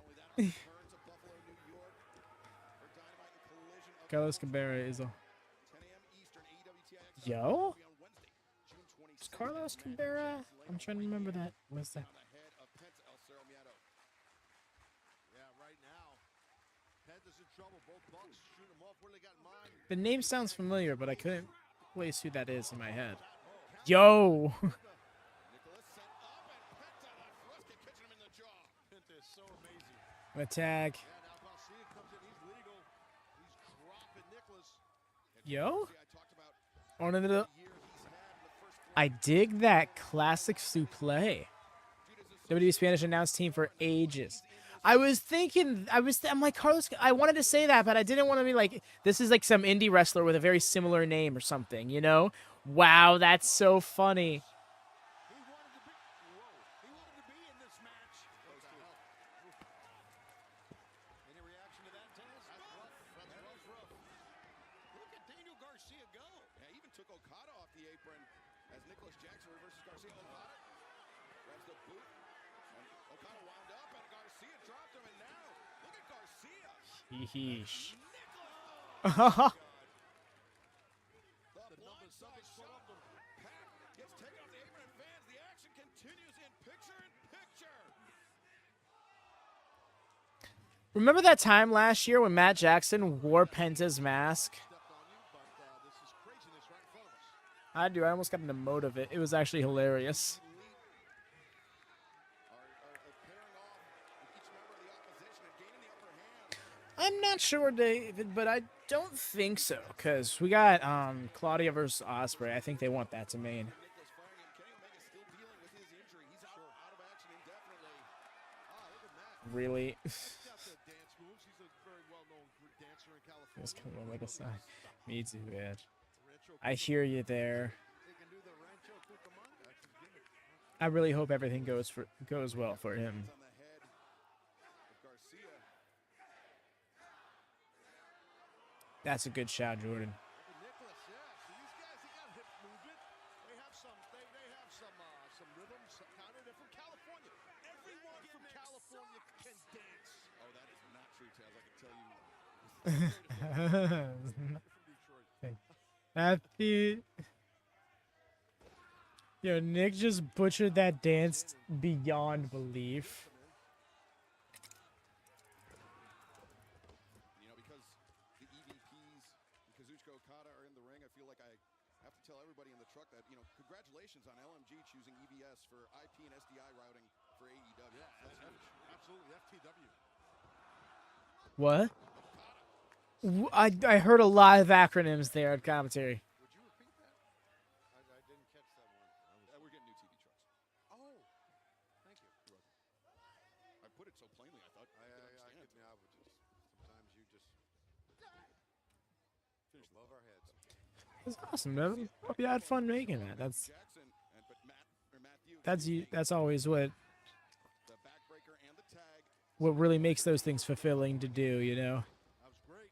Carlos Cabrera is a... Yo? Is Carlos Cabrera? I'm trying to remember that. What's that? The name sounds familiar, but I couldn't place who that is in my head. Yo! A tag. Yo? Oh, no. I dig that classic suplex. WWE Spanish announced team for ages. I was thinking, I'm like, Carlos, I wanted to say that, but I didn't want to be like, this is like some indie wrestler with a very similar name or something, you know? Wow, that's so funny. Yeesh. Remember that time last year when Matt Jackson wore Penta's mask? I do. I almost got an emote of it. It was actually hilarious. I'm not sure, David, but I don't think so, because we got Claudio versus Ospreay. I think they want that to main. Really? It's kind of like a sign. Me too, Ed. I hear you there. I really hope everything goes well for him. On the head of Garcia. That's a good shot, Jordan. Nicholas, yeah. So these guys, they got hip movement. They have some rhythm. Kind of, they're from California. Everyone from California can dance. Oh, that is not true, Taz. I can tell you. Happy. Yo, Nick just butchered that dance beyond belief. You know, because the EVPs, Kazuchika, Okada are in the ring, I feel like I have to tell everybody in the truck that, you know, congratulations on LMG choosing EBS for IP and SDI routing for AEW. Yeah, that's huge. Absolutely. FTW. What? I heard a lot of acronyms there at commentary. Would you repeat that? I didn't catch that one. We're getting new TV trucks. Oh, thank you. I put it so plainly, I thought. I get me out, but sometimes you just finish above our heads. That's awesome, man. Hope you had fun making that. Jackson, but Matthew, That's always what the backbreaker and the tag. really makes those things fulfilling to do, you know. That was great.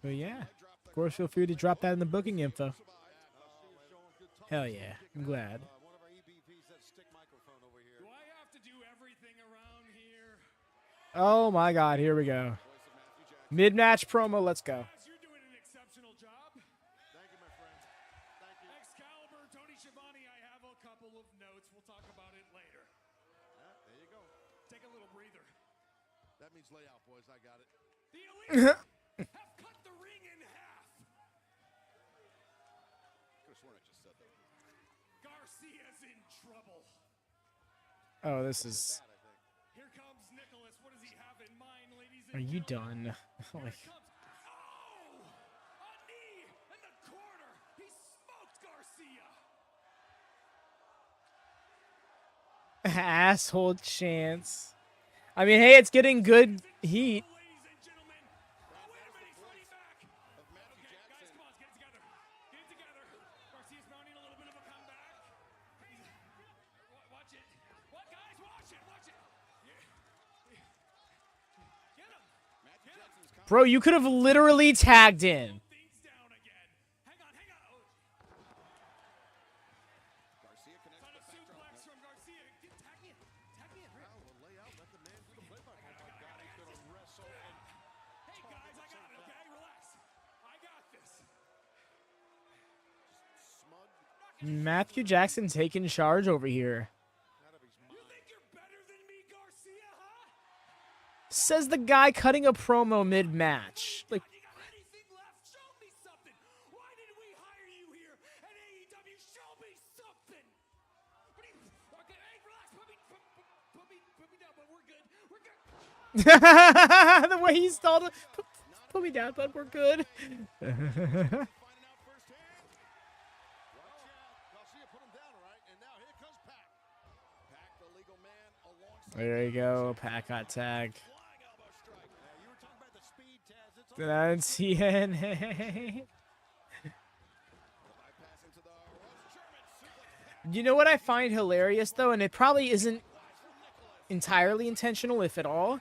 But yeah, of course, feel free to drop that in the booking info. Hell yeah, I'm glad. One of our EBPs, that stick microphone over here. Do I have to do everything around here? Oh my God, here we go. Mid-match promo, let's go. Guys, you're doing an exceptional job. Thank you, my friend. Thank you. Excalibur, Tony Schiavone, I have a couple of notes. We'll talk about it later. Yeah, there you go. Take a little breather. That means lay out, boys. I got it. The Elite have cut the ring in half. Could have sworn I just said that. Garcia's in trouble. Oh, this is. Here comes Nicholas. What does he have in mind, ladies Are and you gentlemen? done? Here Like, it comes. Oh! A knee in the corner. He smoked Garcia. asshole chance. I mean, hey, it's getting good heat. Ladies and gentlemen. Oh, wait a minute. He's fighting back. Okay, guys, come on. Let's get it together. Get it together. Garcia's mounting a little bit of a comeback. Watch it. What, guys? Watch it. Watch it. Get him. Get him. Bro, you could have literally tagged in. Things down again. Hang on. Oh. Garcia connects On a the suplex from Garcia. Tag me in. Hurry up. Well, lay out. Let the man do the play-by-play. I got it. He's gonna wrestle and Hey, guys, I got it, okay? Relax. I got this. smug Matthew Jackson taking charge over here. out of his You mind. think you're better than me, Garcia, huh? Says the guy cutting a promo mid-match. Like, You got anything left? Show me something. Why did we hire you here at AEW? Show me something. What do you? Okay, hey, relax. Put me down, but we're good. We're good. the way he stalled it. Put me down, but we're good. finding out firsthand. Garcia put him down, all right? And now here comes Pac. Pac, the legal man, alongside There you go. Pack got tagged. flying elbow strike. You were talking about the speed, Taz. It's all TNA. Bypass into the German suplex. You know what I find hilarious though, and it probably isn't entirely intentional, if at all,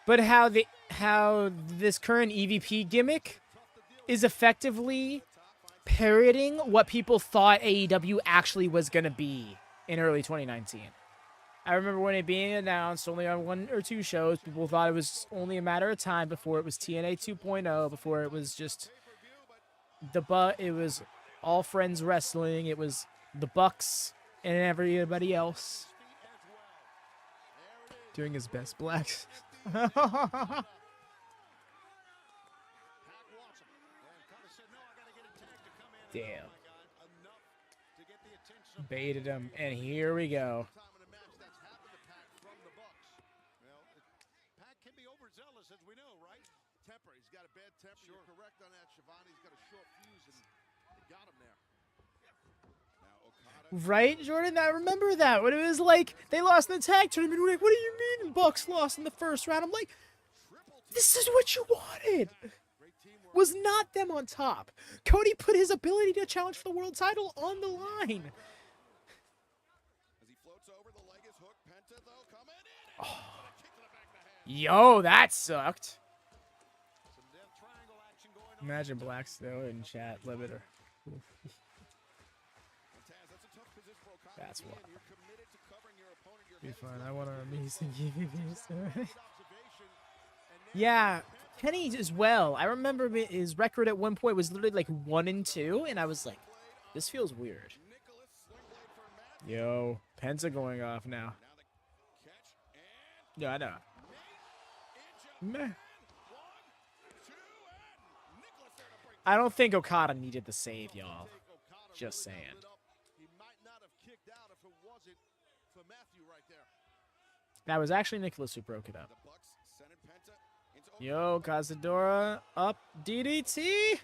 but how this current EVP gimmick is effectively parroting what people thought AEW actually was gonna be in early 2019. I remember when it being announced only on 1 or 2 shows, people thought it was only a matter of time before it was TNA 2.0, before it was just it was All Friends Wrestling, it was the Bucks and everybody else doing his best blacks. Pac wants him. And kind of said, no, I got to get a tag to come in. Damn. Oh, my God. Enough to get the attention of Baited him, and here we go. time in a match that's happened to Pac from the Bucks. Well, Pac can be overzealous, as we know, right? Temper. He's got a bad temper. You're correct on that. Shivani's got a short fuse, and it got him there. Now Okada. Right, Jordan? I remember that when it was like they lost in the tag tournament. We're like, what do you mean Bucks lost in the first round? I'm like, this is what you wanted. Was not them on top. Cody put his ability to challenge for the world title on the line. over. The leg is hooked. Penta, though, coming in. And kick to the back of the head. Yo, that sucked. Some death triangle action going on. Imagine Black still in chat limiter. Taz, that's a tough position for Okada That's to be why. in. You're committed to covering your opponent. Your Be head is fine. low. I want to amazing Observation. And Yeah, Kenny as well. I remember his record at one point was literally like 1-2, and I was like, this feels weird. Nicholas, sling blade for Matthew. Yo, Penta going off now. Now the catch and Yeah, I know. Meh. Meh. 1, 2, and Nicholas there to break. I don't think Okada needed the save, y'all. Okada Just really got saying. lit up. He might not have kicked out if it wasn't for Matthew right there. That was actually Nicholas who broke it up. The Bucks sending Penta into Yo, Cazadora up DDT. DDT.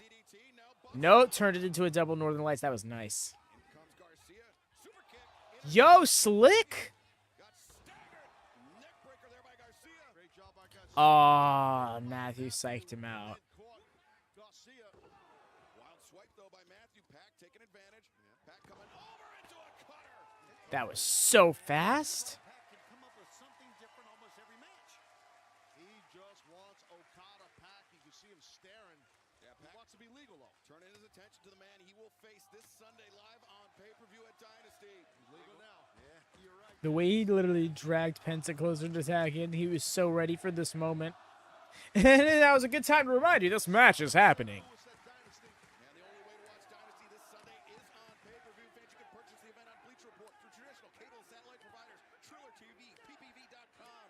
Now Bucks. No, turned it into a double Northern Lights. That was nice. In comes Garcia. Super kick. Yo, Slick. Got staggered. Neck breaker there by Garcia. Great job by Garcia. Oh, Matthew psyched him out. Caught Garcia. Wild swipe though by Matthew. Pack taking advantage. Pack coming over into a cutter. That was so fast. Pac can come up with something different almost every match. He just wants Okada Pac. You can see him staring. Yeah, He Pac wants to be legal though. turning his attention to the man he will face this Sunday live on pay-per-view at Dynasty. He's legal now. Yeah, you're right. The way he literally dragged Penta closer to tag in, he was so ready for this moment. And that was a good time to remind you this match is happening. Who said Dynasty? And the only way to watch Dynasty this Sunday is on pay-per-view. Fans, you can purchase the event on Bleacher Report through traditional cable and satellite providers, Triller TV, PPV.com,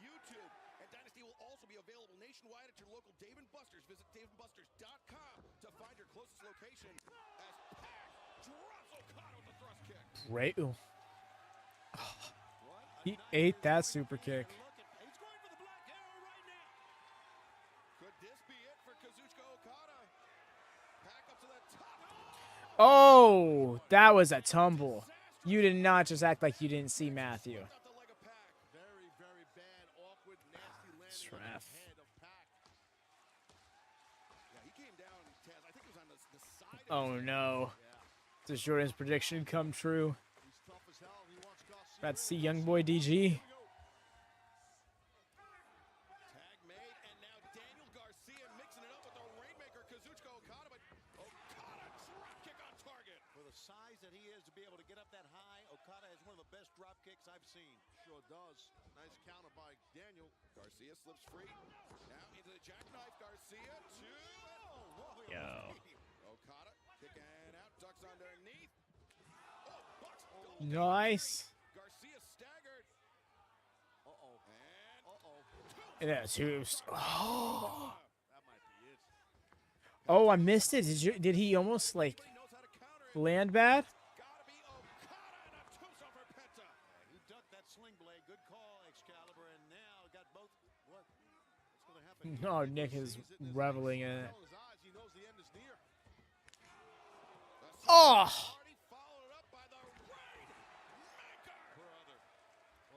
YouTube. And Dynasty will also be available nationwide at your local Dave & Buster's. Visit DaveandBusters.com to find your closest location as Pac drops Okada with the thrust kick. Right. Ooh. He ate that super kick. He's going for the black arrow right now. Could this be it for Kazuchika Okada? Pac up to the top. Oh, that was a tumble. You did not just act like you didn't see Matthew. Out the leg of Pac. Very, very bad, awkward, nasty landing on Ref. the head of Pac. Yeah, he came down, Taz. I think it was on the side of Oh his head. no. Does Jordan's prediction come true? He's tough as hell. He wants Garcia. About to see young boy DG. Tag made, and now Daniel Garcia mixing it up with the Rainmaker, Kazuchika Okada, but Okada drop kick on target. For the size that he is to be able to get up that high, Okada has one of the best drop kicks I've seen. Sure does. Nice counter by Daniel. Garcia slips free. Now into the jackknife, Garcia, two, and oh, Yo. Okada kicking out, ducks underneath. Oh, Bucks, double Nice. Garcia staggered. Uh-oh. And And that's who's. Oh. That might be it. Oh, I missed it. Did he almost like he knows how to counter it. land bad? Gotta be Okada and a tombstone for Penta. He ducked that sling blade. Good call, Excalibur. And now got both. What's going to happen? No, Nick is reveling in it. His eyes. He knows the end is near. Oh, Party followed up by the Rainmaker. Brother.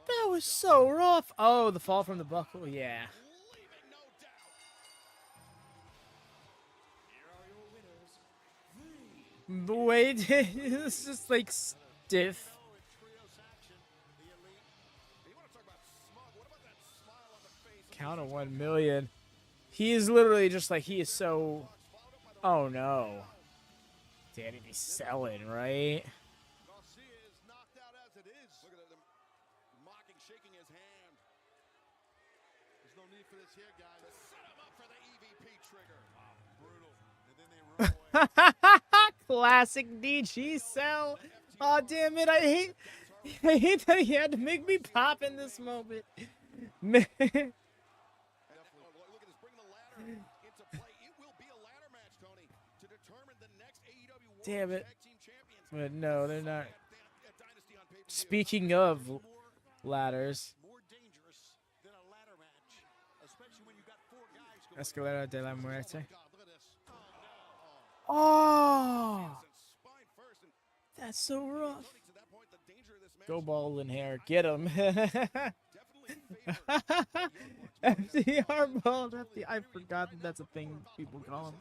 that was so rough. Oh, the fall from the buckle. Yeah. Leaving no doubt. Here are your winners, The way it's just like stiff. Oh, in trios action, the elite. You want to talk about smug? What about that smile on the face? of Count of 1 million. He is literally just like, he is so. Oh no. Danny be selling, right? Garcia is knocked out as it is. Look at them mocking, shaking his hand There's no need for this here, guys. to set him up for the EVP trigger. Brutal. And then they run away. Classic DG sell. Oh damn it! I hate that he had to make me pop in this moment. Man. Oh, look at this, bringing the ladder into play. It will be a ladder match, Tony, to determine the next AEW World Damn it. Tag Team Champions. But no, they're not. At Dynasty on pay-per-view. Speaking of ladders, More dangerous than a ladder match, especially when you got four guys going. Escalera de la Muerte. God, look at this. Oh, And spine first, and that's so rough. Tony, to that point, the danger of this match Go ball in hair, get him. definitely favors FDR ball. I forgot that that's a thing people call him.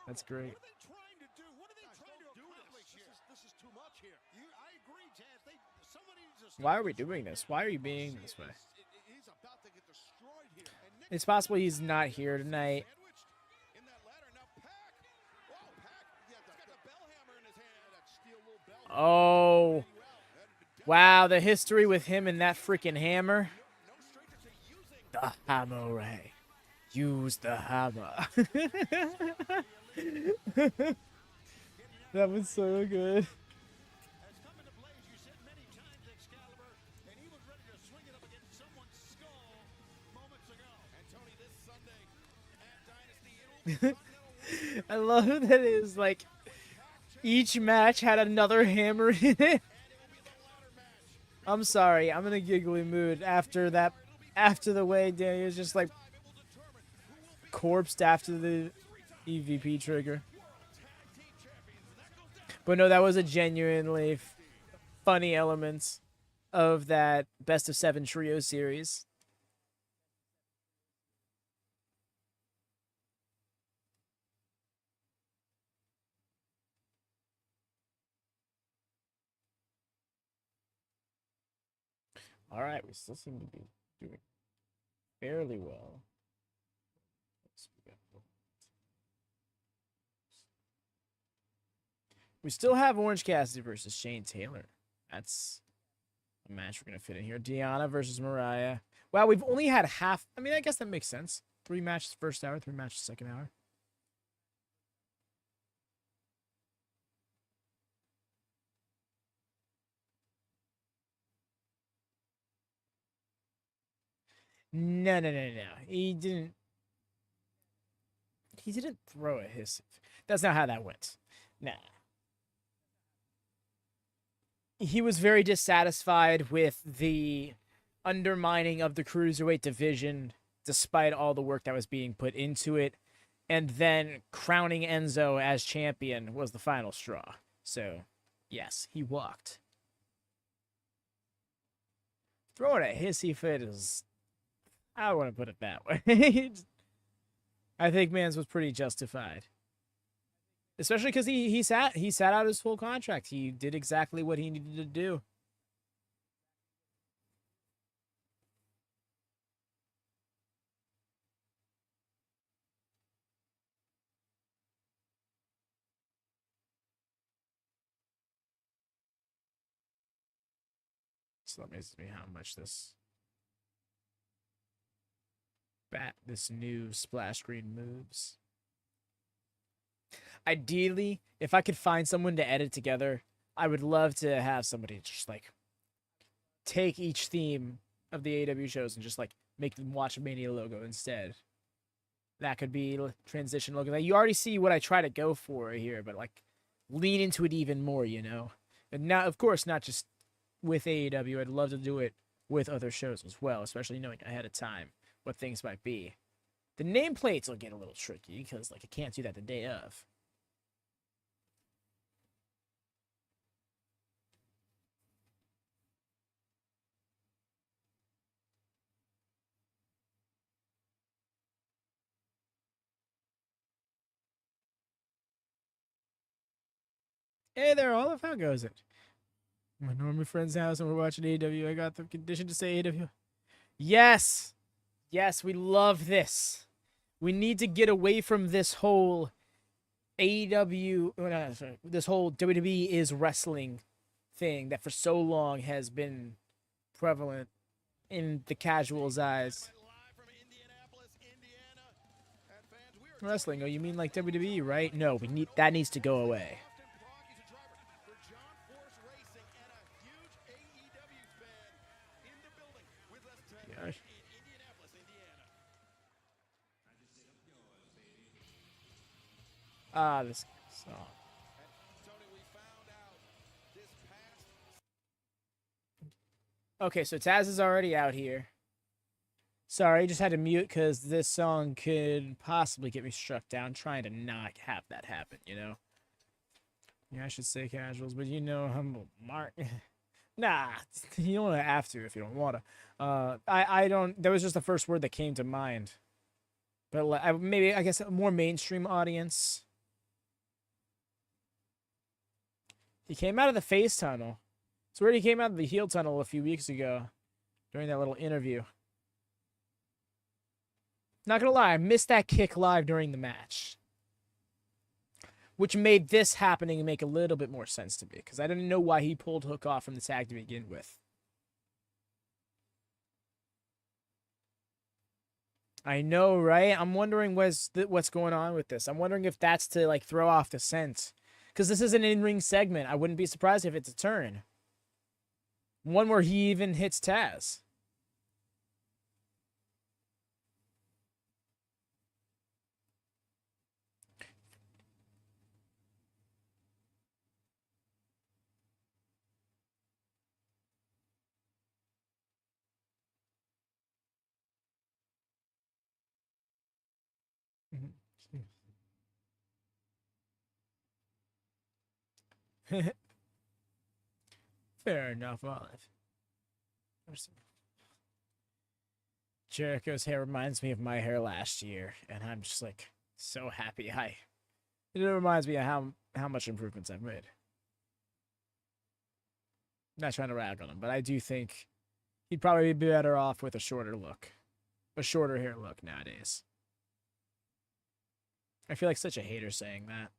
That's great. What are they trying to do? What are they trying to accomplish here? This is too much here. I agree, Taz. Somebody needs to Why are we doing this? Why are you being this way? He's about to get destroyed here. And Nick It's possible he's not here tonight. sandwiched in that ladder. Now Pac. Whoa, Pac. yeah, He's got the bell hammer in his hand. that steel little bell. Oh. Wow, the history with him and that freaking hammer. No stranger to using. The hammer ray. Use the hammer. That was so good. Has come into play, as you said many times, Excalibur, and he was ready to swing it up against someone's skull moments ago. And Tony, this Sunday at Dynasty, it'll be I love that it is like each match had another hammer in it. I'm sorry, I'm in a giggly mood after that. After the way Danny was just like corpsed after the EVP trigger. But no, that was a genuinely funny element of that best of 7 trio series. All right, we still seem to be doing fairly well. We still have Orange Cassidy versus Shane Taylor. That's a match we're going to fit in here. Deanna versus Mariah. Wow, we've only had half. I mean, I guess that makes sense. 3 matches first hour, 3 matches second hour. No. He didn't throw a hiss. That's not how that went. Nah. He was very dissatisfied with the undermining of the cruiserweight division, despite all the work that was being put into it. And then crowning Enzo as champion was the final straw. So, yes, he walked. Throwing a hissy fit is... I don't want to put it that way. I think Mans was pretty justified. Especially because he sat out his full contract. He did exactly what he needed to do. So that amazes me how much this new splash screen moves. Ideally, if I could find someone to edit together, I would love to have somebody just like take each theme of the AEW shows and just like make them WatchMania logo instead. That could be transition logo. Like, you already see what I try to go for here, but like lean into it even more, you know? And now, of course, not just with AEW. I'd love to do it with other shows as well, especially knowing ahead of time what things might be. The nameplates will get a little tricky because like I can't do that the day of. Hey there, Olive. How goes it? I'm at Normie friend's house and we're watching AEW. I got the condition to say AEW. Yes! Yes, we love this. We need to get away from this whole AEW, this whole WWE is wrestling thing that for so long has been prevalent in the casual's eyes. live from Indianapolis, Indiana. And fans, we are Wrestling? Oh, you mean like WWE, right? No, that needs to go away. Austin Brock. He's a driver for John Force Racing and a huge AEW fan in the building with us tonight Gosh. in Indianapolis, Indiana. Ah, this song. Tony, we found out this past Okay, so Taz is already out here. Sorry, just had to mute because this song could possibly get me struck down. Trying to not have that happen, you know? Yeah, I should say casuals, but you know, humble Mark. Nah, you don't have to if you don't want to. I don't. That was just the first word that came to mind. But maybe, I guess, a more mainstream audience. He came out of the face tunnel. So he came out of the heel tunnel a few weeks ago during that little interview. Not gonna lie, I missed that kick live during the match, which made this happening make a little bit more sense to me because I didn't know why he pulled Hook off from the tag to begin with. I know, right? I'm wondering what's going on with this. I'm wondering if that's to like throw off the scent, because this is an in-ring segment. I wouldn't be surprised if it's a turn. One where he even hits Taz. Fair enough, Olive. Jericho's hair reminds me of my hair last year, and I'm just like so happy. It reminds me of how much improvements I've made. Not trying to rag on him, but I do think he'd probably be better off with a shorter hair look nowadays. I feel like such a hater saying that.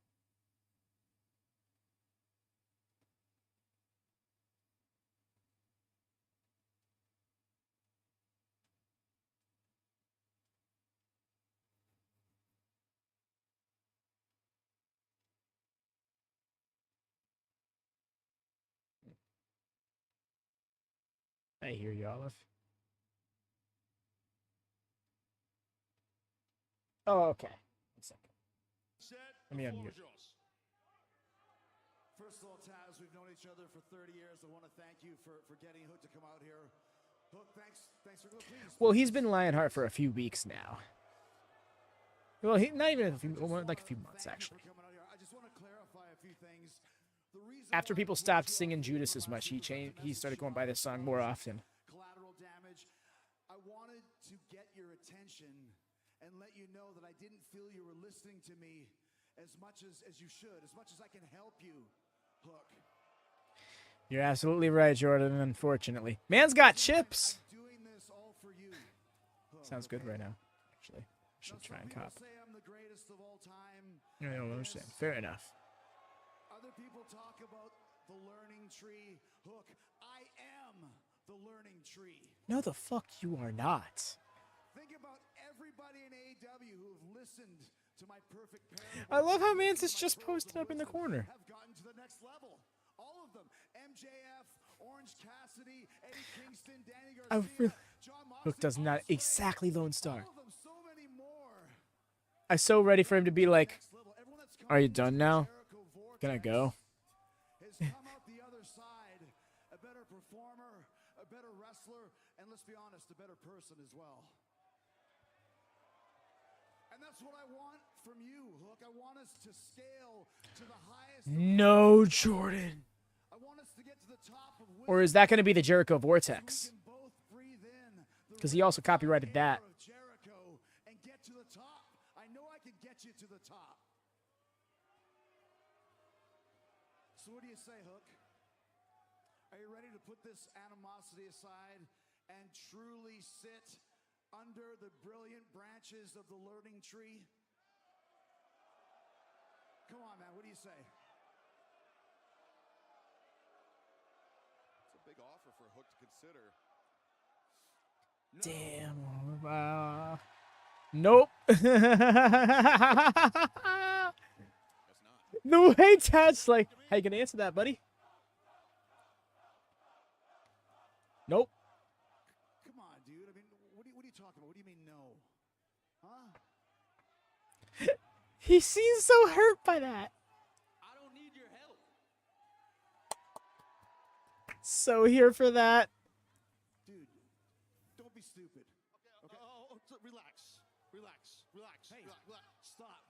I hear you, Olive. Oh, okay. 1 second. Let me unmute. First of all, Taz, we've known each other for 30 years. I want to thank you for getting Hook to come out here. Hook, thanks for please. Well, he's been Lionheart for a few weeks now. Well, not even a few, like a few months actually. I just want to clarify a few things. After people stopped singing Judas as much, he started going by this song more often. Collateral damage. I wanted to get your attention and let you know that I didn't feel you were listening to me as much as you should, as much as I can help you, Hook. You're absolutely right, Jordan, unfortunately. Man's got chips. I'm doing this all for you, Hook. Sounds good right now, actually. I should try and cop. Say I'm the greatest of all time. I don't understand. Fair enough. Other people talk about the learning tree. Hook, I am the learning tree. No, the fuck you are not. Think about everybody in AEW who have listened to my perfect pair. I love how Mantis just posted up in the corner. Have gotten to the next level. All of them. MJF, Orange Cassidy, Eddie Kingston, Danny Garcia, John Moxley. Hook does not exactly Lone Star. All of them, so many more. I'm so ready for him to be like, are you done now? Gonna go? Has come out the other side a better performer, a better wrestler, and let's be honest, a better person as well. And that's what I want from you, Hook. I want us to scale to the highest. No, Jordan. I want us to get to the top of Or is that going to be the Jericho Vortex? Because he also copyrighted that. Jericho and get to the top. I know I can get you to the top. So what do you say, Hook? Are you ready to put this animosity aside and truly sit under the brilliant branches of the learning tree? Come on, man. What do you say? It's a big offer for Hook to consider. Damn. Nope. No way, Taz. Like, how you gonna answer that, buddy? Nope. Come on, dude. I mean, what are you talking about? What do you mean, no? Huh? He seems so hurt by that. I don't need your help. So here for that. Dude, don't be stupid. Okay. Relax. Hey, relax. Stop.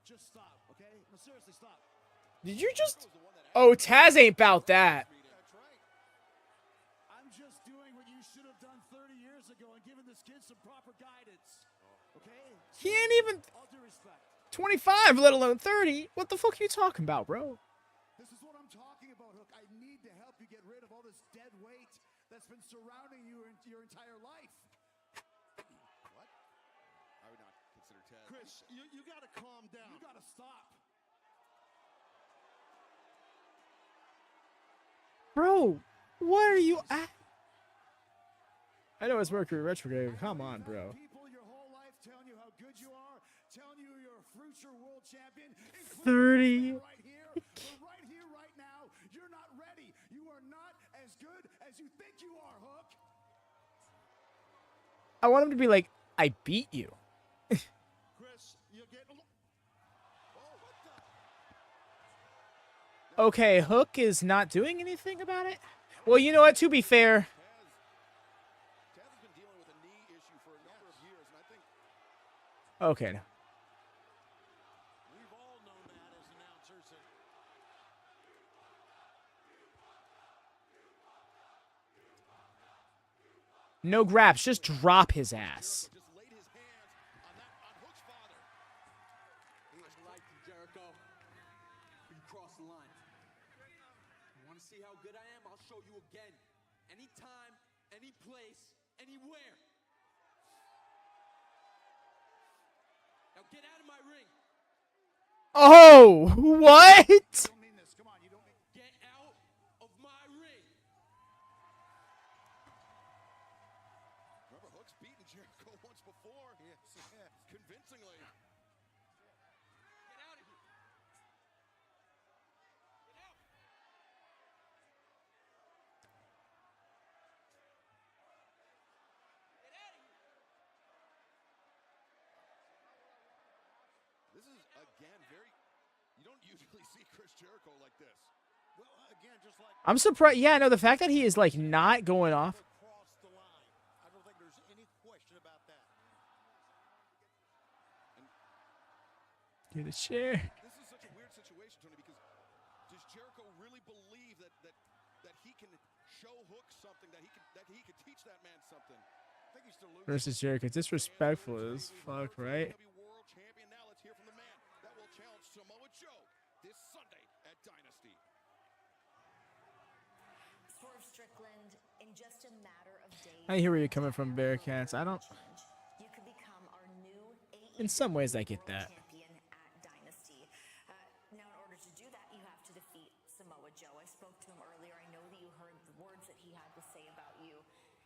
Just stop, okay? No, seriously, stop. Did you just... Oh, Taz ain't about that. That's right. I'm just doing what you should have done 30 years ago and giving this kid some proper guidance. Okay? He ain't even All due respect. 25, let alone 30. What the fuck are you talking about, bro? This is what I'm talking about, Hook. I need to help you get rid of all this dead weight that's been surrounding you your entire life. What? I would not consider Taz. Chris, you got to calm down. You got to stop. Bro, what are you at? I know it's Mercury retrograde. Come on, bro. People your whole life telling you how good you are, telling you you're a future world champion. 30. Right here, we're right here, right now. You're not ready. You are not as good as you think you are, Hook. I want him to be like, I beat you. Chris, you're getting. Oh, what the? Okay, Hook is not doing anything about it. Well, you know what? To be fair, Taz has been dealing with a knee issue for a number of years, and I think okay. We've all known that as announcers. No graps, just drop his ass. just laid his hands on Hook's father. He was light to Jericho. You crossed the line. You want to see how good I am? I'll show you again. Anytime, any place, anywhere. Now get out of my ring. Oh, what? Don't mean this. Come on, you don't mean. Get out of my ring. Remember, Hook's beaten Jericho once before. Yes, convincingly. Get out of here. Get out. Get out of here. This is, again, very... You don't usually see Chris Jericho like this. Well, again, just like I'm surprised. Yeah, no, the fact that he is like not going off. across the line. I don't think there's any question about that. Get a chair. This is such a weird situation, Tony, because does Jericho really believe that he can show Hook something, that he could teach that man something? I think he's still losing. Versus Jericho. Disrespectful as fuck, right? AEW World Champion. Now let's hear from the man that will challenge Samoa Joe this Sunday at Dynasty. Swerve Strickland, in just a matter of days. I hear where you're coming from, Bearcats. I don't. You could become our new In some ways, I get that. champion at Dynasty. Now, in order to do that, you have to defeat Samoa Joe. I spoke to him earlier. I know that you heard the words that he had to say about you.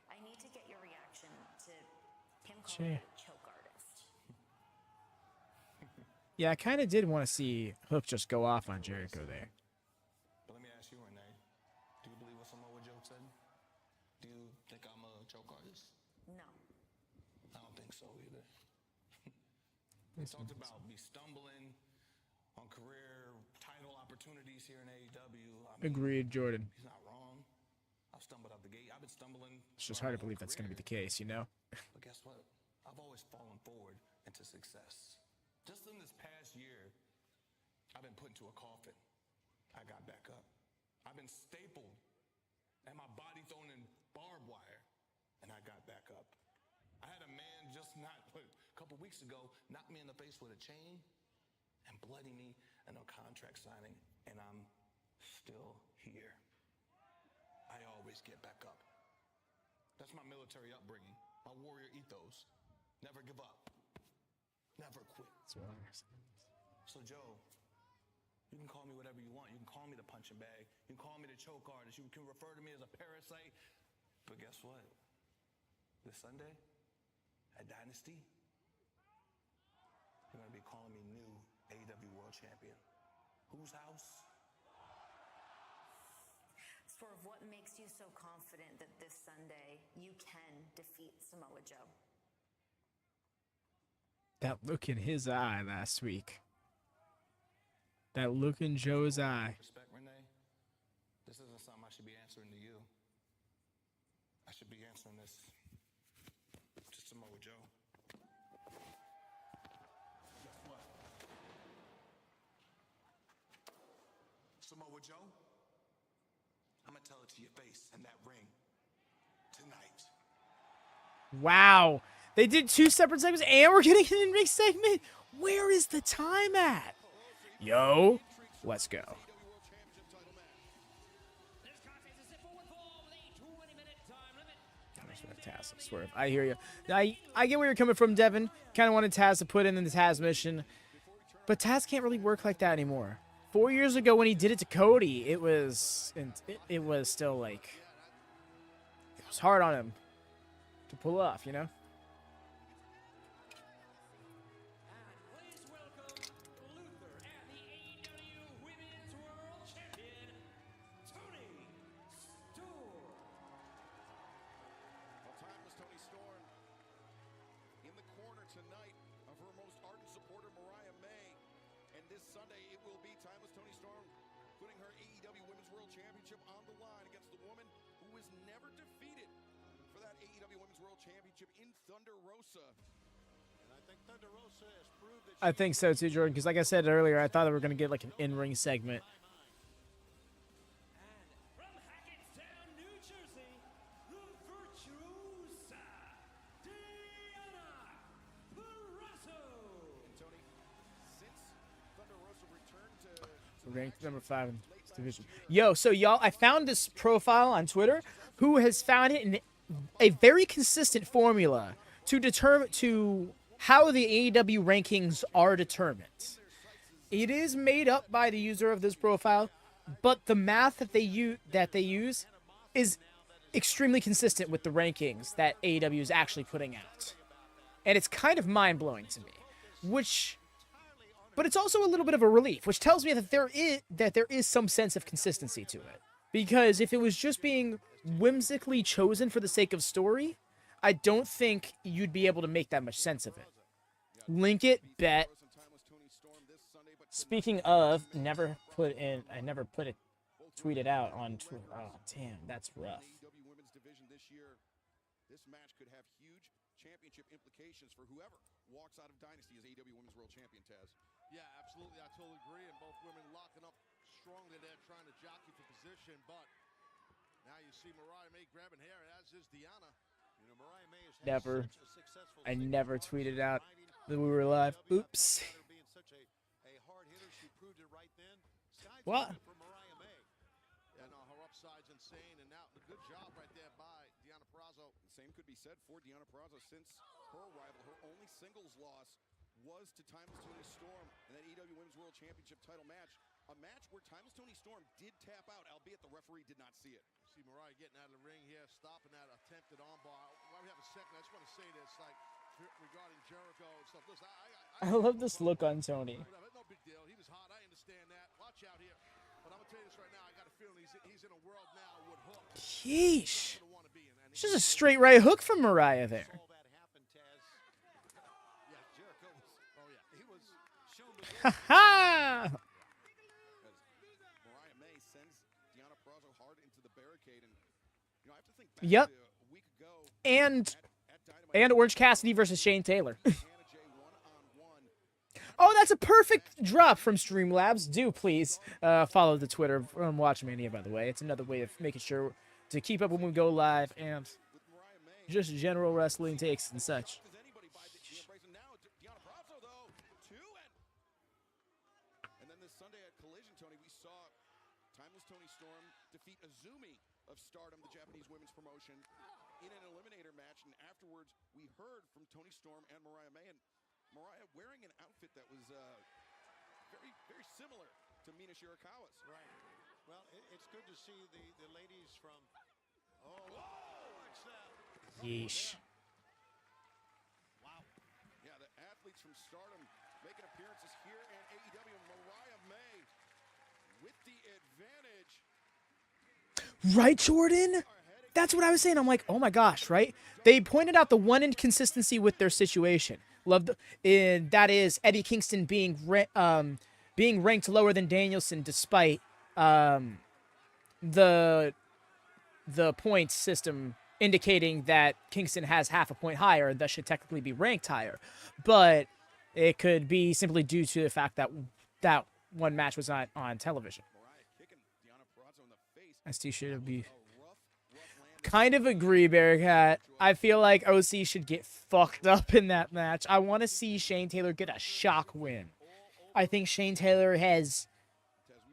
I need to get your reaction to him calling you a choke artist. Yeah, I kind of did want to see Hook just go off on Jericho there. But let me ask you, Renee. Do you believe what Samoa Joe said? Do you think I'm a choke artist? No. I don't think so either. They talked about me stumbling on career title opportunities here in AEW. I mean, Agreed, Jordan. he's not wrong. I've stumbled out the gate. I've been stumbling. It's just hard to believe that's going to be the case, you know? But guess what? I've always fallen forward into success. Just in this past year, I've been put into a coffin. I got back up. I've been stapled and my body thrown in barbed wire, and I got back up. I had a man just a couple weeks ago knock me in the face with a chain and bloody me and a contract signing, and I'm still here. I always get back up. That's my military upbringing, my warrior ethos. Never give up. Never quit. So Joe, you can call me whatever you want. You can call me the punching bag. You can call me the choke artist. You can refer to me as a parasite. But guess what? This Sunday at Dynasty, you're going to be calling me new AEW World Champion. Whose house? Swerve, what makes you so confident that this Sunday you can defeat Samoa Joe? That look in his eye last week. That look in Joe's eye. Respect, Renee. This isn't something I should be answering to you. I should be answering this to Samoa Joe. Guess what? Samoa Joe, I'm gonna tell it to your face in that ring tonight. Wow. They did 2 separate segments, and we're getting an in-ring segment. Where is the time at? Yo, let's go. This contest is Taz Swerve. I hear you. I get where you're coming from, Devin. Kind of wanted Taz to put in the Taz mission, but Taz can't really work like that anymore. 4 years ago when he did it to Cody, it was still like it was hard on him to pull off, you know. Sunday, it will be timeless Toni Storm putting her AEW Women's World Championship on the line against the woman who was never defeated for that AEW Women's World Championship in Thunder Rosa. And I think Thunder Rosa has proved that I think so too, Jordan, because like I said earlier, I thought that we were going to get like an in-ring segment. From Hackettstown, New Jersey, the virtuosa, Diana Purrazzo. Tony, since Thunder Rosa returned to Ranked number 5 in this division. Yo, so y'all, I found this profile on Twitter who has found it in a very consistent formula to determine how the AEW rankings are determined. It is made up by the user of this profile, but the math that they use is extremely consistent with the rankings that AEW is actually putting out. And it's kind of mind-blowing to me, but it's also a little bit of a relief, which tells me that there is some sense of consistency to it. Because if it was just being whimsically chosen for the sake of story, I don't think you'd be able to make that much sense of it. Link it, bet. Speaking of, I never put it tweeted out on Twitter. Oh, damn, that's rough. AEW Women's Division this year, this match could have huge championship implications for whoever walks out of Dynasty as AEW Women's World Champion, Taz. Yeah, absolutely. I totally agree. And both women locking up strongly there, trying to jockey for position. But now you see Mariah May grabbing hair, as is Diana. You know, Mariah May has had such a successful I never tweeted out that we were live. Oops. being such a hard hitter, she proved it right then. Sky's What? the limit for Mariah May. And her upside's insane. And now a good job right there by Deonna Purrazzo. The same could be said for Deonna Purrazzo since her arrival. Her only singles loss was to Timeless Toni Storm in that AEW Women's World Championship title match. A match where Timeless Toni Storm did tap out, albeit the referee did not see it. See Mariah getting out of the ring here, stopping that attempted armbar. While we have a second, I just want to say this, like, regarding Jericho and stuff. Listen, I love this look on Tony. no big deal. He was hot. I understand that. Watch out here. But I'm going to tell you this right now. I got a feeling he's in a world now with Hook. Yeesh. It's just a straight right hook from Mariah there. All that happened, Taz. Yeah, Jericho was, oh yeah, he was shown the Ha ha! Mariah May sends Deonna Purrazzo hard into the barricade, and I have to think back Yep. to a week ago And at Dynamite. Orange Cassidy versus Shane Taylor. Hannah J one-on-one. Oh, that's a perfect drop from Streamlabs. Do please follow the Twitter from WatchMania, by the way. It's another way of making sure to keep up when we go live and With Mariah May, just general wrestling takes and such. does anybody buy the embrace? And now Deonna Purrazzo, though, two, and then this Sunday at Collision, Tony, we saw Timeless Toni Storm defeat Azumi of Stardom, the Japanese women's promotion, in an eliminator match. And afterwards, we heard from Toni Storm and Mariah May, and Mariah wearing an outfit that was very, very similar to Mina Shirakawa's. Right. Well, it's good to see the ladies from. Oh, watch that. Yeesh. Wow. Yeah, the athletes from Stardom making appearances here in AEW. Mariah May with the advantage. Right, Jordan? That's what I was saying. I'm like, oh my gosh, right? They pointed out the one inconsistency with their situation. That is Eddie Kingston being ranked lower than Danielson despite the points system indicating that Kingston has half a point higher and thus should technically be ranked higher. But it could be simply due to the fact that that one match was not on television. Mariah kicking Deonna Purrazzo in the face. ST should be. A rough land. Kind of agree, Bearcat. I feel like OC should get fucked up in that match. I want to see Shane Taylor get a shock win. I think Shane Taylor has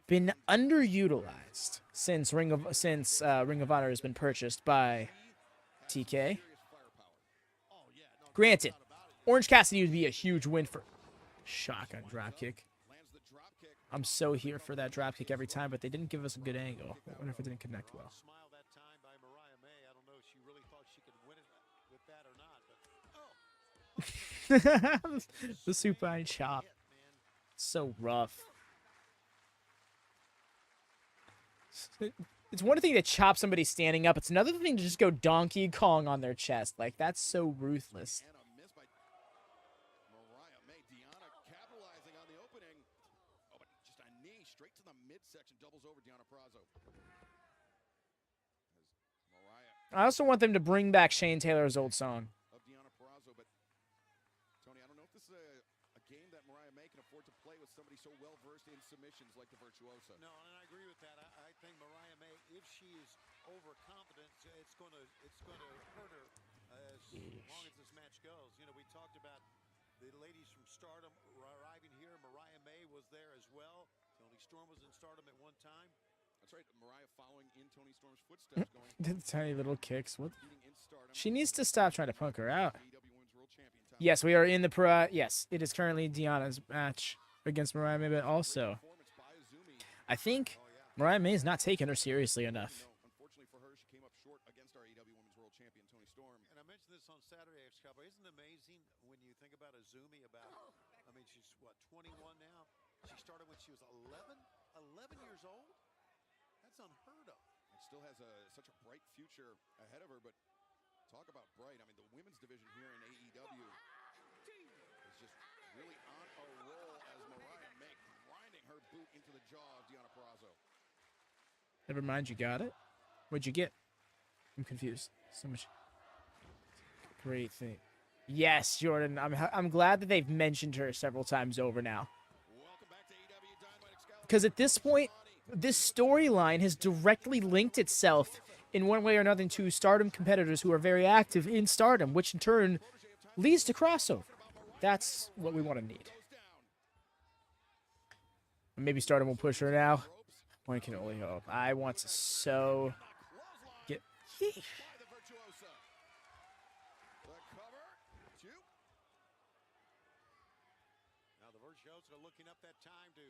been underutilized since Ring of Honor has been purchased by TK. Granted, Orange Cassidy would be a huge win for shotgun dropkick. I'm so here for that dropkick every time, but they didn't give us a good angle. I wonder if it didn't connect well. Smile that time by Mariah May. I don't know if she really thought she could win it with that or not, but The supine chop. So rough. It's one thing to chop somebody standing up. It's another thing to just go Donkey Kong on their chest. Like, that's so ruthless. And a miss by Mariah May. Deanna capitalizing on the opening. Oh, but just a knee straight to the midsection. Doubles over Deanna Prazo. I also want them to bring back Shane Taylor's old song. Of Deanna Prazo, but Tony, I don't know if this is a game that Mariah May can afford to play with somebody so well versed in submissions like the Virtuosa. no, and I agree with that. I think Mariah May, if she is overconfident, it's going to hurt her as long as this match goes. You know, we talked about the ladies from Stardom arriving here. Mariah May was there as well. Tony Storm was in Stardom at one time. That's right, Mariah following in Tony Storm's footsteps, going The tiny little kicks. What? beating in Stardom. She needs to stop trying to punk her out. AEW Women's World Champion title. Yes, we are in the yes, it is currently Deanna's match against Mariah May, but also Performance by Azumi. I think Mariah May is not taking her seriously enough. No, unfortunately for her, she came up short against our AEW Women's World Champion Tony Storm. And I mentioned this on Saturday, Excalibur. Isn't it amazing when you think about Azumi? I mean, she's what, 21 now? She started when she was 11 years old. That's unheard of. And still has such a bright future ahead of her, but talk about bright. I mean, the women's division here in AEW is just really on a roll as Mariah May grinding her boot into the jaw of Deanna Prazo. Never mind, you got it. What'd you get? I'm confused. So much. Great thing. Yes, Jordan. I'm glad that they've mentioned her several times over now. Welcome back to AEW Dynamite, Excalibur. Because at this point, this storyline has directly linked itself in one way or another to Stardom competitors who are very active in Stardom, which in turn leads to crossover. That's what we want to need. Maybe Stardom will push her now. One can only hope. I want to so get. By the Virtuosa. The cover. Two. Now the Virtuosa looking up that time to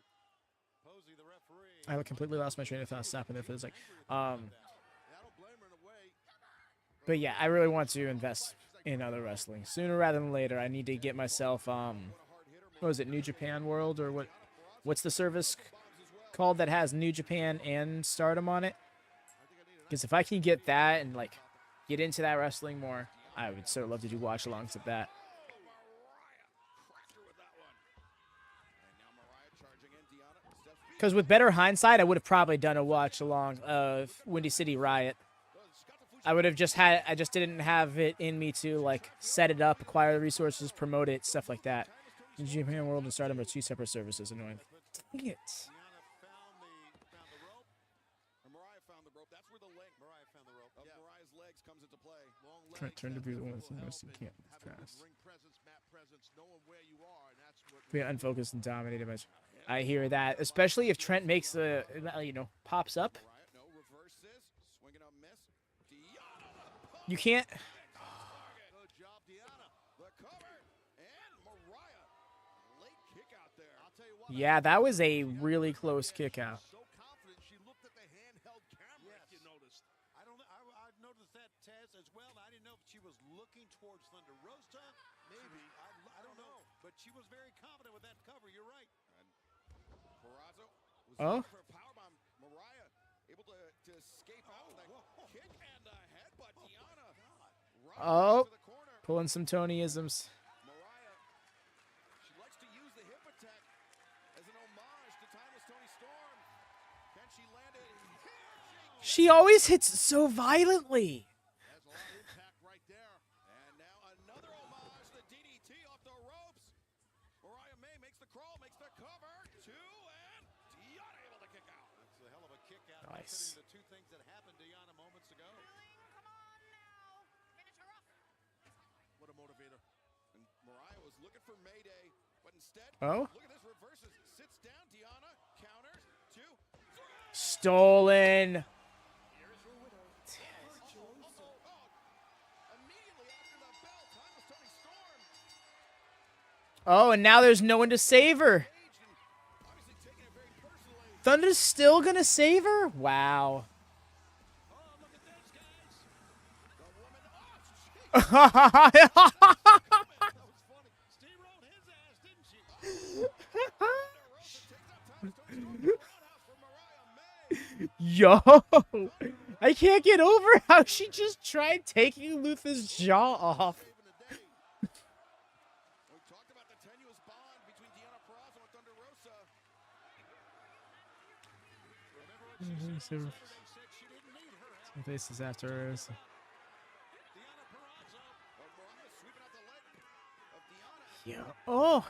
Posey, the referee. I completely lost my train of thought stopping there for a sec. I don't blame her in a way. But yeah, I really want to invest in other wrestling sooner rather than later. I need to get myself what was it, New Japan World, or what's the service called that has New Japan and Stardom on it? Because if I can get that and like get into that wrestling more, I would so love to do watch-alongs of that. Because with better hindsight, I would have probably done a watch-along of Windy City Riot. I would have I just didn't have it in me to like set it up, acquire the resources, promote it, stuff like that. New Japan World and Stardom are two separate services. Annoying. Dang it. Mariah found the rope. That's where the leg. Mariah found the rope. Of Mariah's legs comes into play. Long legs. Trent turned to be the one who most you can't fast. Ring presence, mat presence, knowing where you are, and that's what Be unfocused and dominated by. I hear that, especially if Trent makes a pops up. No reverses. Swinging a miss. Deanna. You can't. Good job, Deanna. The cover. And Mariah. Late kick out there. I'll tell you what. Yeah, that was a really close kick out. so confident she looked at the handheld camera. If you noticed, I noticed that, Taz, as well. I didn't know if she was looking towards Thunder Rosa. Maybe I don't know, but she was very confident with that cover. You're right. Perazo was Oh. looking for a powerbomb. Mariah able to escape out with that kick and a headbutt. Deanna. Right Oh, to the corner. pulling some Tonyisms. Mariah. She likes to use the hip attack as an homage to timeless Tony Storm. Can she land it? Here She always hits so violently. has a lot of impact right there. And now another homage, the DDT off the ropes. Mariah May makes the crawl, makes the cover. Two, and Deanna able to kick out. It's a hell of a kick out. Nice. Considering the two things that happened to Deanna moments ago. What a motivator. And Mariah was looking for Mayday, but instead, Oh. look at this, reverses, sits down, Deanna, counters, two, three. Stolen. Immediately after the bell, timeless Tony Storm Oh, and now there's no one to save her. Thunder's still gonna save her? Wow. Yo, I can't get over how she just tried taking Luther's jaw off. Some faces after us. Yeah. Oh.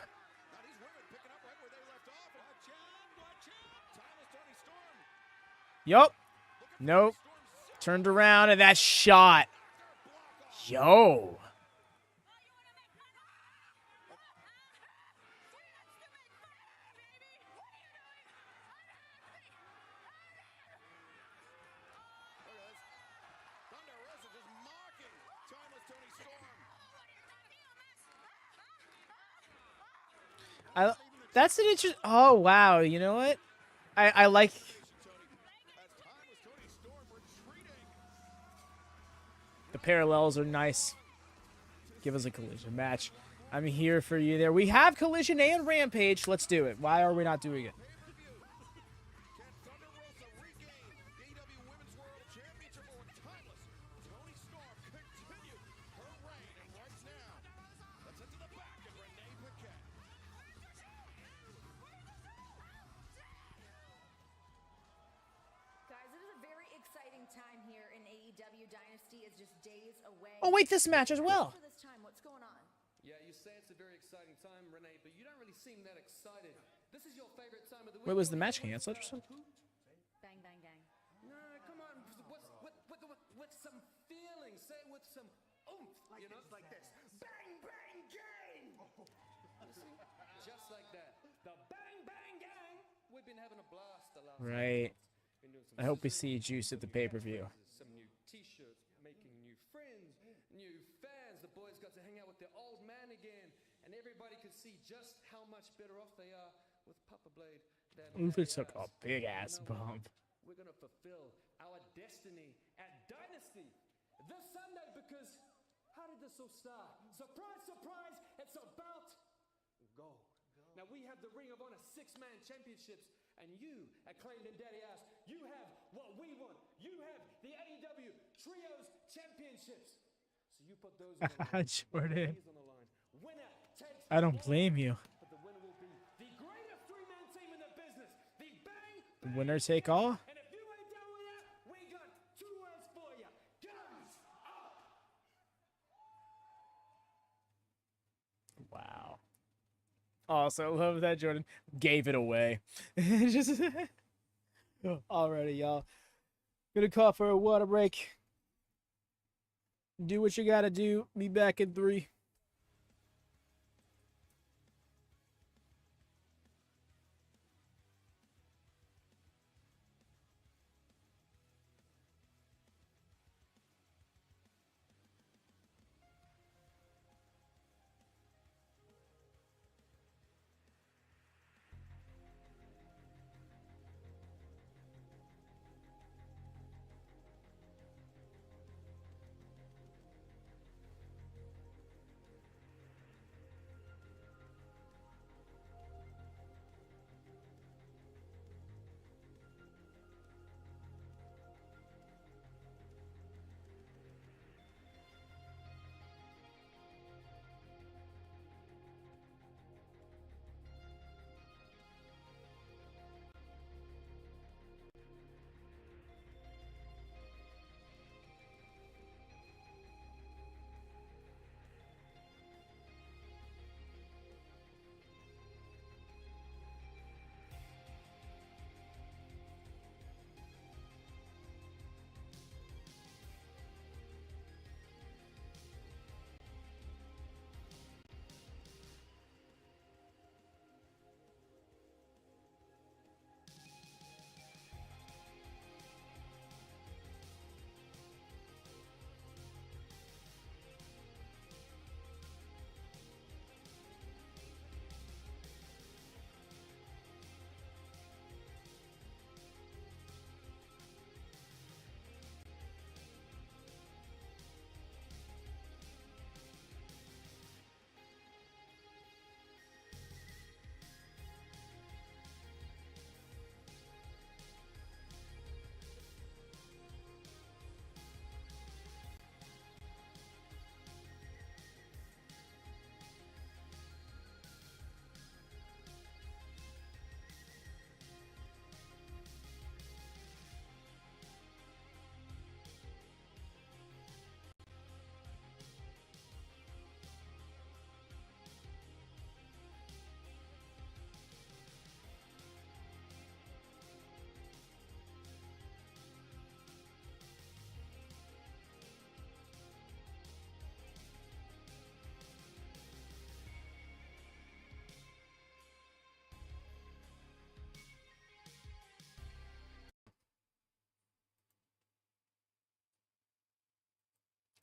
Yup. Nope. Turned around and that shot. Yo. That's an interesting. Oh wow, you know what? I like. The parallels are nice. Give us a collision match. I'm here for you there. We have collision and rampage. Let's do it. Why are we not doing it? Oh wait, this match as well. Yeah, you say it's a very exciting time, Renee, but you don't really seem that excited. This is your favorite time of the week. Wait, was the match canceled or something? Bang, bang, gang. No, come on, with some feeling. Say it with some oomph. Like you know, like this. Bang, bang, gang. Just like that. The bang, bang, gang. We've been having a blast the last. Right. I hope we see Juice at the pay-per-view. Some new T-shirts, making new friends, new fans. The boys got to hang out with their old man again, and everybody could see just how much better off they are with Papa Blade than Luther took a big ass bump. We're gonna fulfill our destiny at Dynasty this Sunday because how did this all start? Surprise, surprise! It's about gold. Now we have the Ring of Honor 6-man championships. And you, Acclaimed and Daddy Ass, you have what we want. You have the AEW Trios Championships. So you put those on the line. Jordan. On the line. Winner takes I don't blame you. But the winner will be the greatest 3-man team in the business. The Bang. Winner take all? And if you ain't down with that, we got 2 words for you. Guns up. Wow. Also, love that Jordan gave it away. Just alrighty, y'all. Gonna call for a water break. Do what you gotta do. Be back in 3.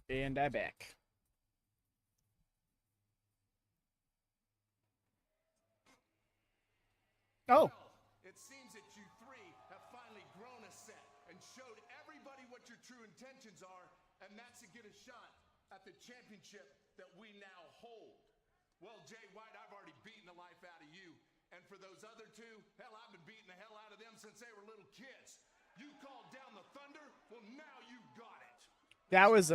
And I back. Oh. It seems that you three have finally grown a set and showed everybody what your true intentions are, and that's to get a shot at the championship that we now hold. Well, Jay White, I've already beaten the life out of you. And for those other two, hell, I've been beating the hell out of them since they were little kids. You called down the thunder, well, now you got it. That was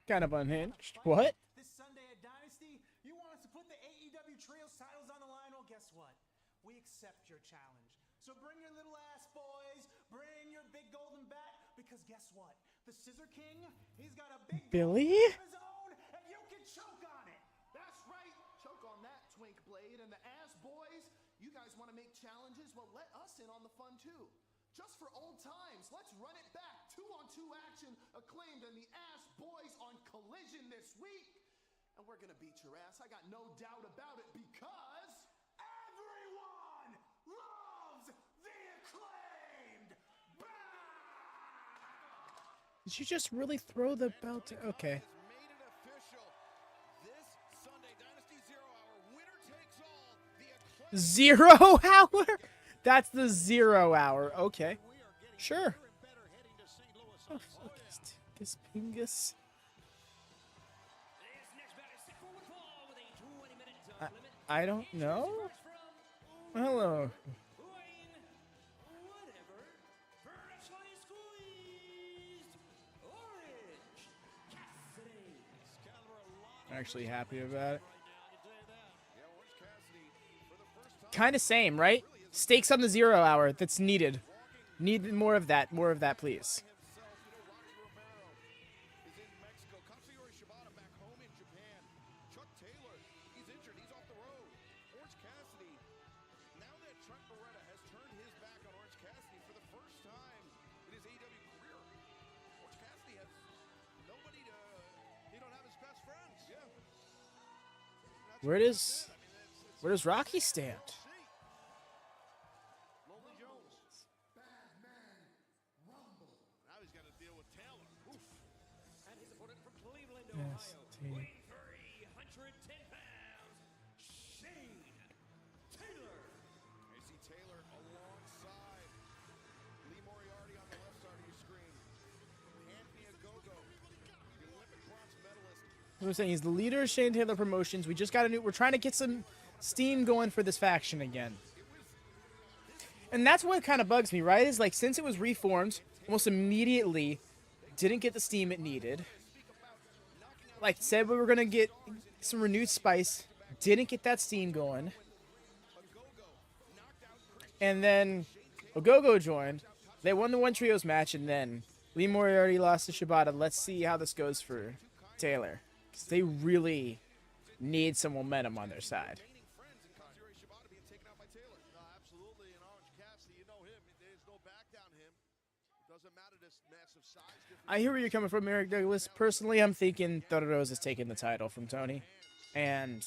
kind of unhinged. What? This Sunday at Dynasty, you want us to put the AEW Trios titles on the line? Well, guess what? We accept your challenge. So bring your little ass boys, bring your big golden bat, because guess what? The Scissor King, he's got a big Billy? of his own, and you can choke on it. That's right. Choke on that, Twink Blade. And the ass boys, you guys want to make challenges? Well, let us in on the fun, too. Just for old times, let's run it back. 2-on-2 action, Acclaimed and the ass boys on Collision this week. And we're going to beat your ass. I got no doubt about it, because everyone loves the Acclaimed. Did you just really throw the belt? Okay. Made it official. This Sunday, Dynasty 0 Hour, winner takes all. The Acclaimed 0 hour? That's the 0 hour. Okay. Sure. Oh, fuck this pingus. This next bout is set for one fall with a 20-minute time limit. I don't know. Hello. Wayne, whatever, freshly squeezed orange Cassidy. I'm actually happy about it. Kind of same, right? Stakes on the 0 hour. That's needed. Need more of that. More of that, please. Where does Rocky stand? Now he's got to deal with Taylor. Oof. And his opponent from Cleveland, Ohio, Yes, weighing 310 pounds, Shane Taylor. You see Taylor alongside Lee Moriarty on the left side of your screen. Anthony Ogogo, the Olympic bronze medalist. As I'm saying, he's the leader of Shane Taylor Promotions. We just got we're trying to get some steam going for this faction again. And that's what kind of bugs me, right? Is like, since it was reformed, almost immediately didn't get the steam it needed. Like, said we were going to get some renewed spice, didn't get that steam going. And then Ogogo joined. They won the One Trios match, and then Lee Moriarty lost to Shibata. Let's see how this goes for Taylor, because they really need some momentum on their side. No, absolutely. And Orange Cassidy, you know him. There's no back down him. It doesn't matter this massive size difference. I hear where you're coming from, Eric Douglas. Personally, I'm thinking Thunder Rose is taking the title from Tony, and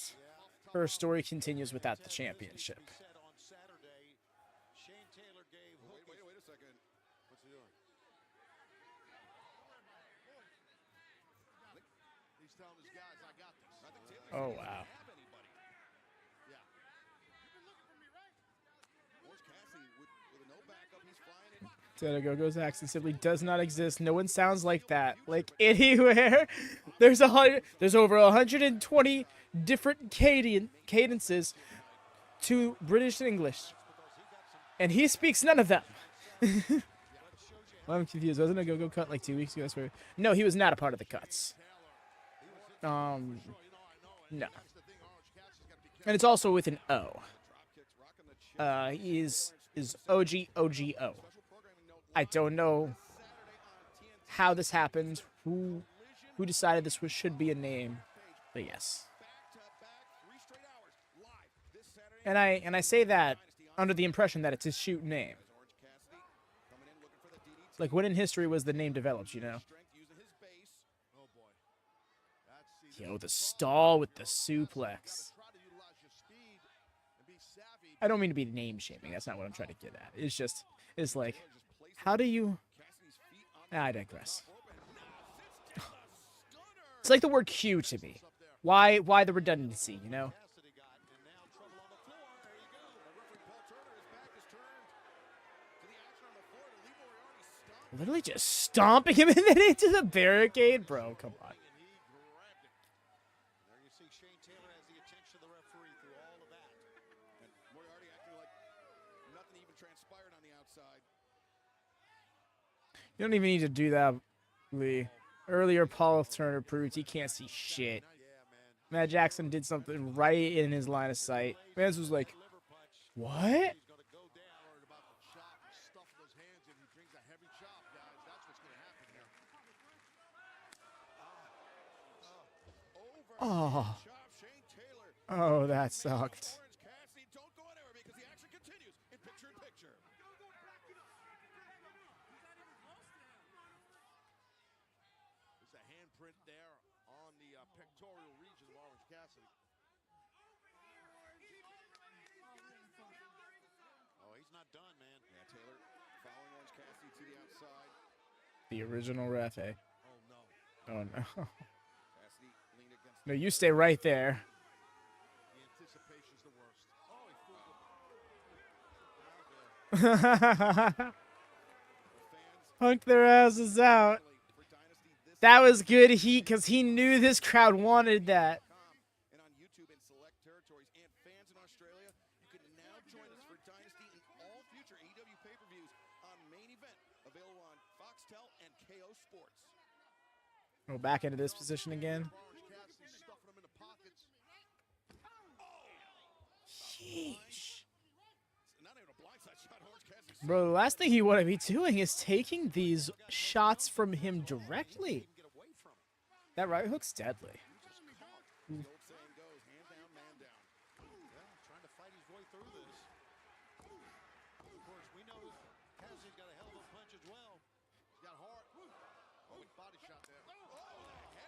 her story continues without the championship. On Saturday, Shane Taylor gave Wait a second. What's he doing? He's telling his guys, I got this. I think Taylor Oh, wow. have anybody. Yeah. Orange Cassidy with a no backup, he's flying in. Taylor Gogo's accent simply does not exist. No one sounds like that. Like, anywhere. There's over 120 different cadences to British English, and he speaks none of them. Well, I'm confused. Wasn't a Go-Go cut like 2 weeks ago? I swear. No, he was not a part of the cuts. No. And it's also with an O. He is OGO. I don't know how this happened, who decided this should be a name, but yes. And I say that under the impression that it's his shoot name. Like, when in history was the name developed, you know? Oh, boy. That's Yo, the stall with the suplex. try to utilize your speed and be savvy. I don't mean to be name shaming. That's not what I'm trying to get at. It's like, how do you... I digress. It's like the word Q to me. Why the redundancy, you know? Literally just stomping him and then into the barricade? Bro, come on. There you see Shane Taylor has the attention of the referee through all of that. And Moriarty acting like nothing even transpired on the outside. You don't even need to do that, Lee. Earlier, Paul Turner proved he can't see shit. Matt Jackson did something right in his line of sight. Vance was like, what? Oh. Oh, that sucked. There's a handprint there on the pectoral region of Orange Cassidy. Oh, he's not done, man. Yeah, Taylor following Orange Cassidy to the outside. The original ref, eh? Oh, no. Oh, no. Cassidy leaned against No, you stay right there. the anticipation's the worst. Oh, he fooled him. Punked their asses out. That was good heat because he knew this crowd wanted that. And on YouTube in select territories and fans in Australia, you can now join us for Dynasty and all future AEW pay-per-views on Main Event, available on Foxtel and KO Sports. Oh, back into this position again. Orange Cassidy stuffing him in the pockets. Sheesh. Not even a blindside shot. Orange Cassidy. Bro, the last thing you want to be doing is taking these shots from him directly. That right hook's deadly. The old saying goes, hand down, man down. Yeah, trying to fight his way through this. Of course, we know Cassidy's got a hell of a punch as well. He's got Hart. Oh, he body shot there.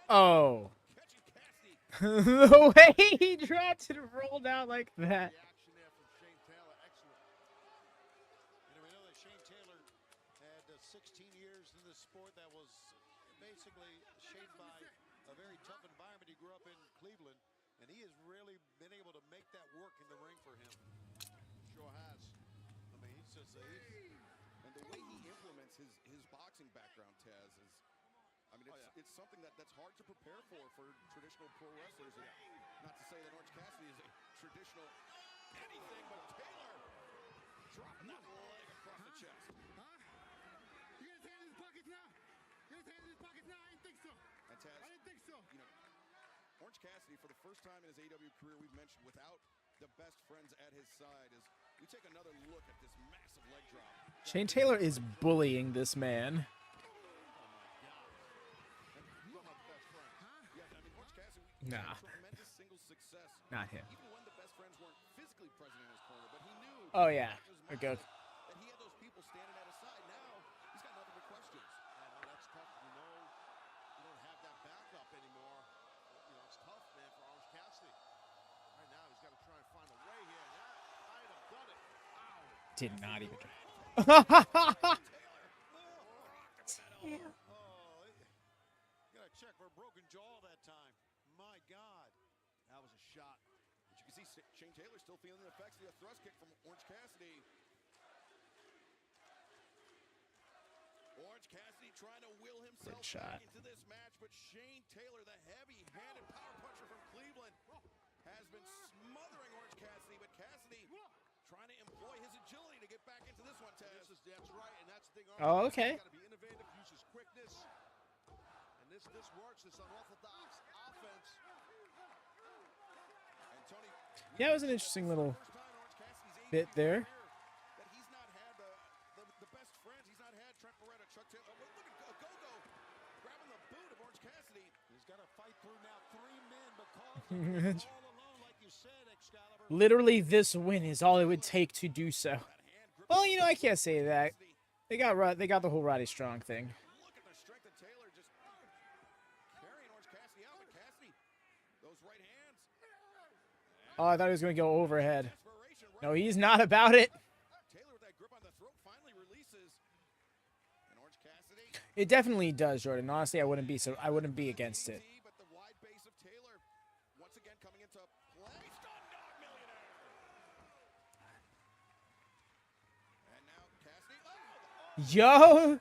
Oh. Catching Cassidy. The way he dropped it and rolled out like that. The action there from Shane Taylor, excellent. And we know that Shane Taylor had 16 years in this sport that was basically shaped by a very tough environment. He grew up in Cleveland, and he has really been able to make that work in the ring for him. Sure has. I mean, he's just and the way he implements his boxing background, Taz, is, I mean, it's something that's hard to prepare for traditional pro wrestlers. Not to say that Orange Cassidy is a traditional anything, but Taylor dropping that leg across the chest. You got his hand in his pockets now? You got his hand in his pockets now? I didn't think so. And Taz, I didn't think so. You know, Orange Cassidy, for the first time in his AEW career, we've mentioned without the best friends at his side, as we take another look at this massive leg drop. Shane Taylor is bullying this man. Nah. Tremendous single success. Not him. Even when the best friends weren't physically present in his corner, but he knew. Oh, yeah. Okay. That he had those people standing at his side. Now he's got nothing but questions. I know that's tough. You know, you don't have that backup anymore. You know, it's tough, man, for Orange Cassidy. Right now, he's got to try and find a way here. That might have done it. Ow. Did not even try. You gotta check for a broken jaw that time. My God, that was a shot. But you can see Shane Taylor still feeling the effects of the thrust kick from Orange Cassidy. Orange Cassidy trying to will himself back into this match, but Shane Taylor, the heavy-handed power puncher from Cleveland, has been smothering Orange Cassidy, but Cassidy trying to employ his agility to get back into this one, Taz. That's right, and that's the thing. Oh, okay. Got to be innovative, use his quickness, and this works. This unorthodox offense. And Tony, Yeah, it was an interesting little bit there. that he's not had the best friends. He's not had Trent Beretta, Chuck Taylor. Oh, look at Go-Go grabbing the boot of Orange Cassidy. He's got to fight through now 3 men because all alone, like you said, Excalibur. Literally, this win is all it would take to do so. Well, you know, I can't say that. They got the whole Roddy Strong thing. Look at the strength of Taylor just carrying Orange Cassidy out, but Cassidy, those right hands. Oh, I thought he was going to go overhead. No, he's not about it. Taylor with that grip on the throat finally releases. And Orange Cassidy. It definitely does, Jordan. Honestly, I wouldn't be against it. But the Taylor once again coming into play. Stun Dog Millionaire. And now Cassidy. Yo,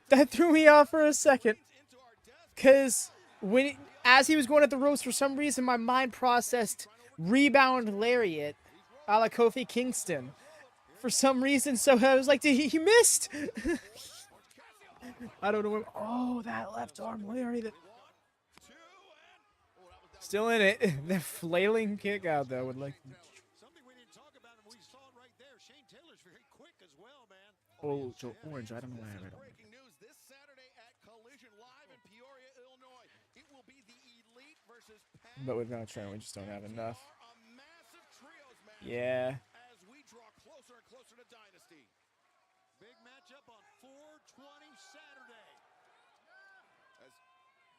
that threw me off for a second. Because as he was going at the ropes, for some reason, my mind processed rebound lariat a la Kofi Kingston. For some reason, so I was like, he missed. I don't know what. Oh, that left arm lariat. Still in it. The flailing kick out, though, would like. Something we didn't talk about, and we saw it right there. Shane Taylor's very quick as well, man. Oh, Joe Orange. I don't know why I read it. Breaking news this Saturday at Collision live in Peoria, Illinois. It will be the Elite versus Pat. But with no train, we just don't have enough. A massive trios match. Yeah. As we draw closer and closer to Dynasty. Big matchup on 420 Saturday. As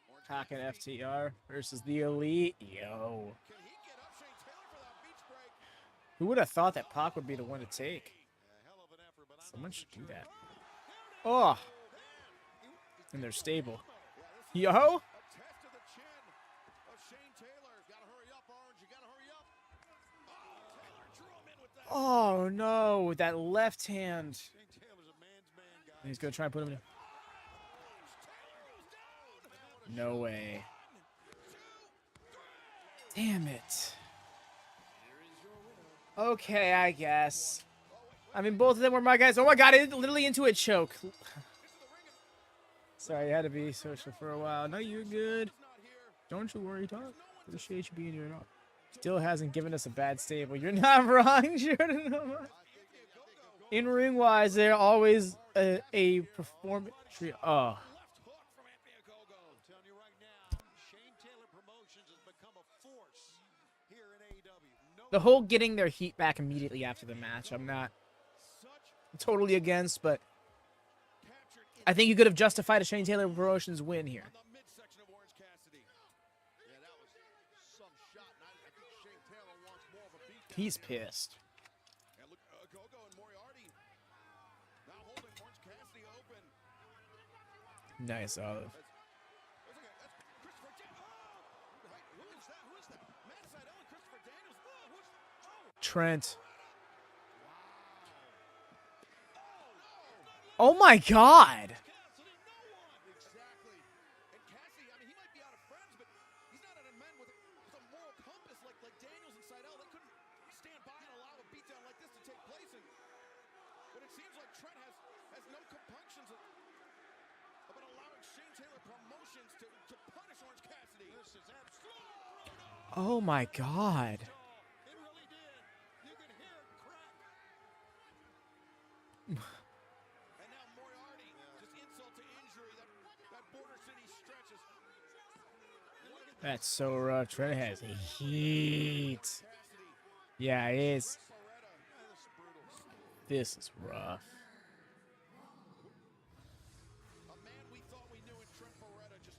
Orange Pac and FTR versus the Elite. Yo. Can he get up Shane Taylor for that beach break? Who would have thought that Pac would be the one to take? Hell of an effort, but I'm Someone should do that. Oh. And they're stable. Yo. a test to the chin of Shane Taylor. Gotta hurry up, Orange. You gotta hurry up. Oh, Taylor drew him in with that. Oh, no. That left hand. Shane Taylor's a man's man, guys. He's going to try and put him in. No way. Damn it. Okay, I guess. I mean, both of them were my guys. Oh my god, it literally into a choke. Sorry, I had to be social for a while. No, you're good. Don't you worry, dog. Appreciate you being here, dog. Still hasn't given us a bad stable. You're not wrong, Jordan. In ring wise, they're always a performance trio. Oh. The whole getting their heat back immediately after the match, I'm not totally against, but I think you could have justified a Shane Taylor Promotions win here. He's pissed. Nice, Olive. Trent. Oh my god. Exactly. And Cassidy, I mean, he might be out of friends, but he's not out of men with a moral compass like Daniels and Seidel. They couldn't stand by and allow a beatdown like this to take place. But it seems like Trent has no compunctions about allowing Shane Taylor Promotions to punish Orange Cassidy. This is absolutely. Oh my god. And now Moriarty, just insult to injury, that Border City stretches. That's so rough. Trent has heat. Yeah, it is. This is rough. A man we thought we knew in Trent Beretta just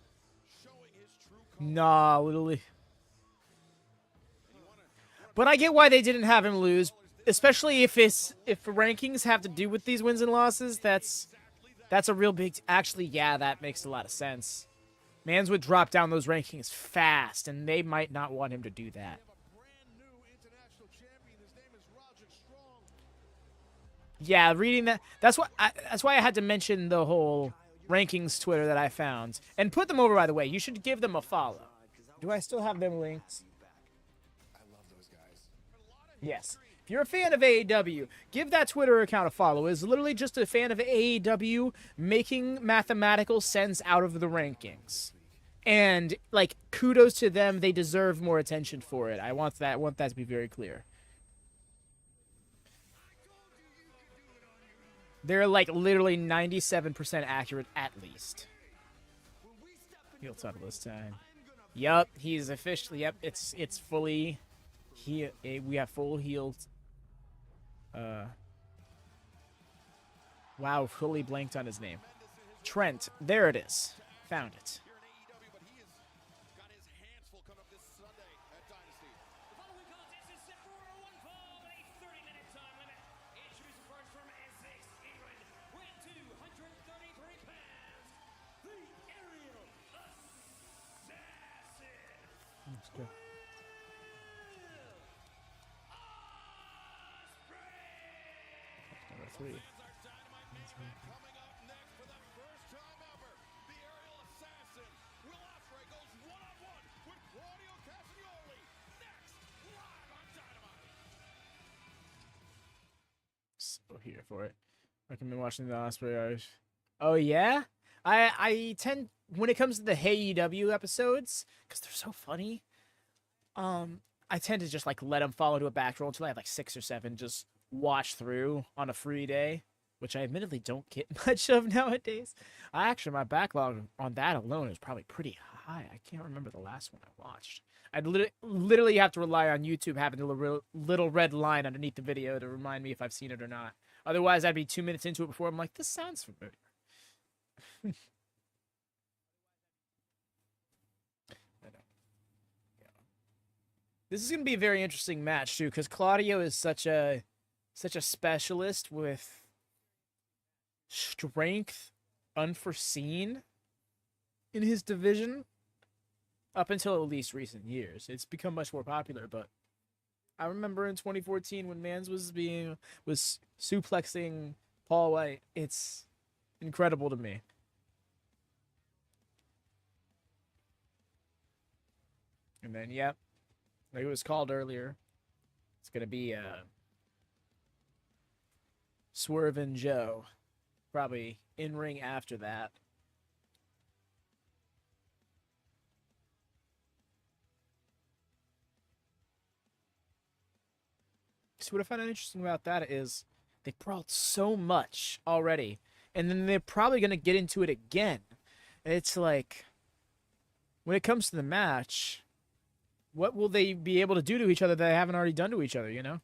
showing his true colors. Nah, literally. But I get why they didn't have him lose. Especially if rankings have to do with these wins and losses, that's a real big. Actually, yeah, that makes a lot of sense. Mans would drop down those rankings fast, and they might not want him to do that. Yeah, reading that. That's why I had to mention the whole rankings Twitter that I found and put them over. By the way, you should give them a follow. Do I still have them linked? I love those guys. Yes. If you're a fan of AEW, give that Twitter account a follow. It's literally just a fan of AEW making mathematical sense out of the rankings. And, like, kudos to them. They deserve more attention for it. I want that to be very clear. They're, like, literally 97% accurate at least. Heel title this time. Yup, he's officially, yep, it's fully, we have full healed. Wow, fully blanked on his name. Trent, there it is. Found it. That's good. Number 3. Coming up next for the first time ever, the aerial assassin, Will Ospreay goes one-on-one with Claudio Castagnoli. Next, live on Dynamite. So here for it. I can be watching the Ospreay. Oh yeah, I tend, when it comes to the AEW episodes, because they're so funny, I tend to just like let them follow to a back roll until I have like 6 or 7. Just watch through on a free day, which I admittedly don't get much of nowadays. Actually, my backlog on that alone is probably pretty high. I can't remember the last one I watched. I'd literally have to rely on YouTube having a little red line underneath the video to remind me if I've seen it or not. Otherwise, I'd be 2 minutes into it before I'm like, this sounds familiar. This is going to be a very interesting match too, because Claudio is such a specialist with strength unforeseen in his division. Up until at least recent years, it's become much more popular. But I remember in 2014 when Mans was suplexing Paul White. It's incredible to me. And then, yep, like it was called earlier, it's gonna be Swerve and Joe, probably in ring after that. So what I find interesting about that is they brawled so much already, and then they're probably gonna get into it again. It's like, when it comes to the match, what will they be able to do to each other that they haven't already done to each other, you know?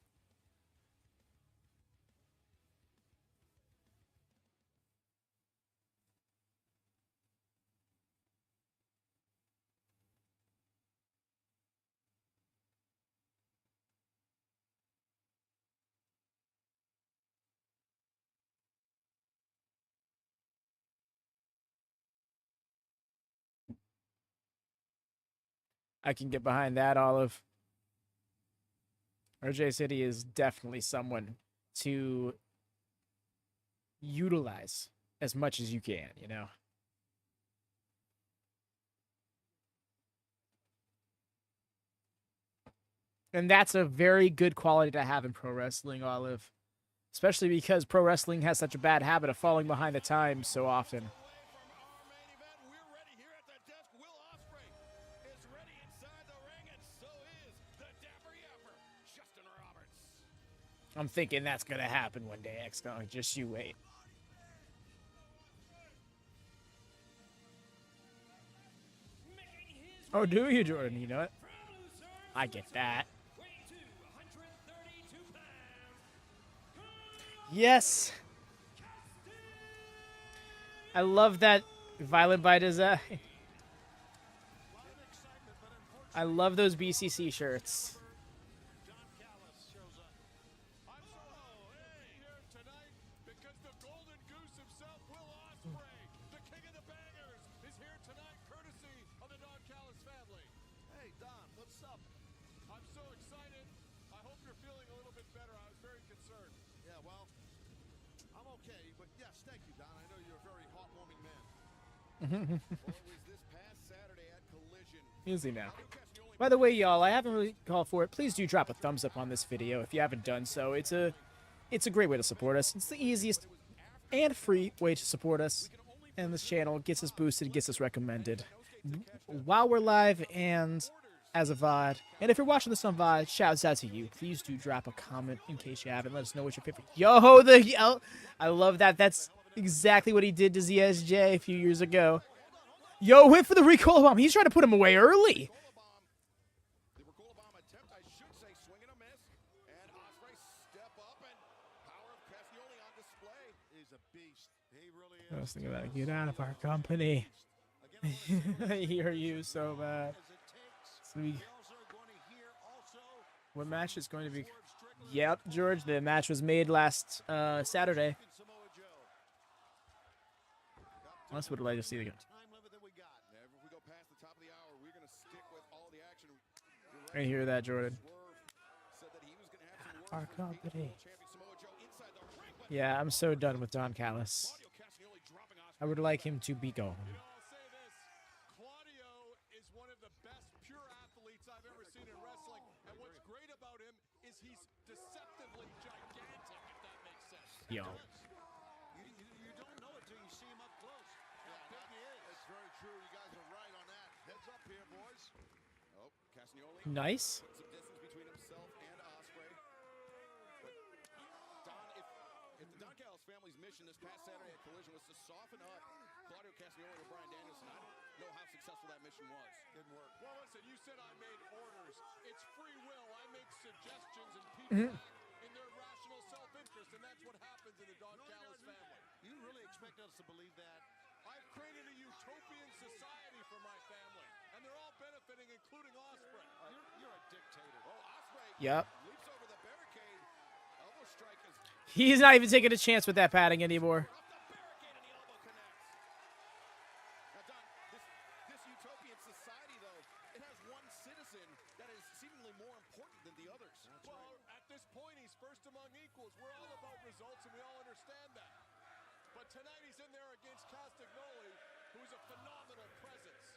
I can get behind that, Olive. RJ City is definitely someone to utilize as much as you can, you know? And that's a very good quality to have in pro wrestling, Olive. Especially because pro wrestling has such a bad habit of falling behind the times so often. I'm thinking that's going to happen one day, X-Gong. Just you wait. Oh, do you, Jordan? You know what? I get that. Yes! I love that Violent by Design. I love those BCC shirts. Easy now. By the way, y'all, I haven't really called for it. Please do drop a thumbs up on this video if you haven't done so. It's a great way to support us. It's the easiest and free way to support us. And this channel gets us boosted, gets us recommended while we're live and as a VOD. And if you're watching this on VOD, shouts out to you. Please do drop a comment in case you haven't. Let us know what your favorite. Yo, I love that. That's exactly what he did to ZSJ a few years ago. Yo, went for the recoil bomb. He's trying to put him away early. I was thinking about it. Get out of our company. I hear you so bad. So what match is going to be? Yep, George. The match was made last Saturday. That's what I'd like to see again. I hear that, Jordan. Said that he was going to have some words Our with the company. World Champion Samoa Joe inside the ring, but Yeah, I'm so done with Don Callis. Claudio Castagnoli dropping Ospreay. I would like him to be gone. You know, I'll say this. Claudio is one of the best pure athletes I've ever seen in wrestling. And what's great about him is he's deceptively gigantic, if that makes sense. Yo. You don't know it till you see him up close. How big he is. That's very true. You guys are right on that. Heads up here, boys. Oh, Castagnoli Nice. put some distance between himself and Ospreay. But Don, if the Don Callis family's mission this past Saturday at Collision was to soften up Claudio Castagnoli and Bryan Danielson, I don't know how successful that mission was. Didn't work. Well, listen, you said I made orders. It's free will. I make suggestions and people act in their rational self-interest, and that's what happens in the Don Callis family. You really expect us to believe that? I've created a utopian society for my family, and they're all benefiting, including Ospreay. You're a dictator. Oh, Ospreay Yep. leaps over the barricade. Elbow strike is He's not even taking a chance with that padding anymore. off the barricade, and the elbow connects. Now, Don, this utopian society, though, it has one citizen that is seemingly more important than the others. Well, at this point, he's first among equals. We're all about results, and we all understand that. But tonight, he's in there against Castagnoli, who's a phenomenal presence.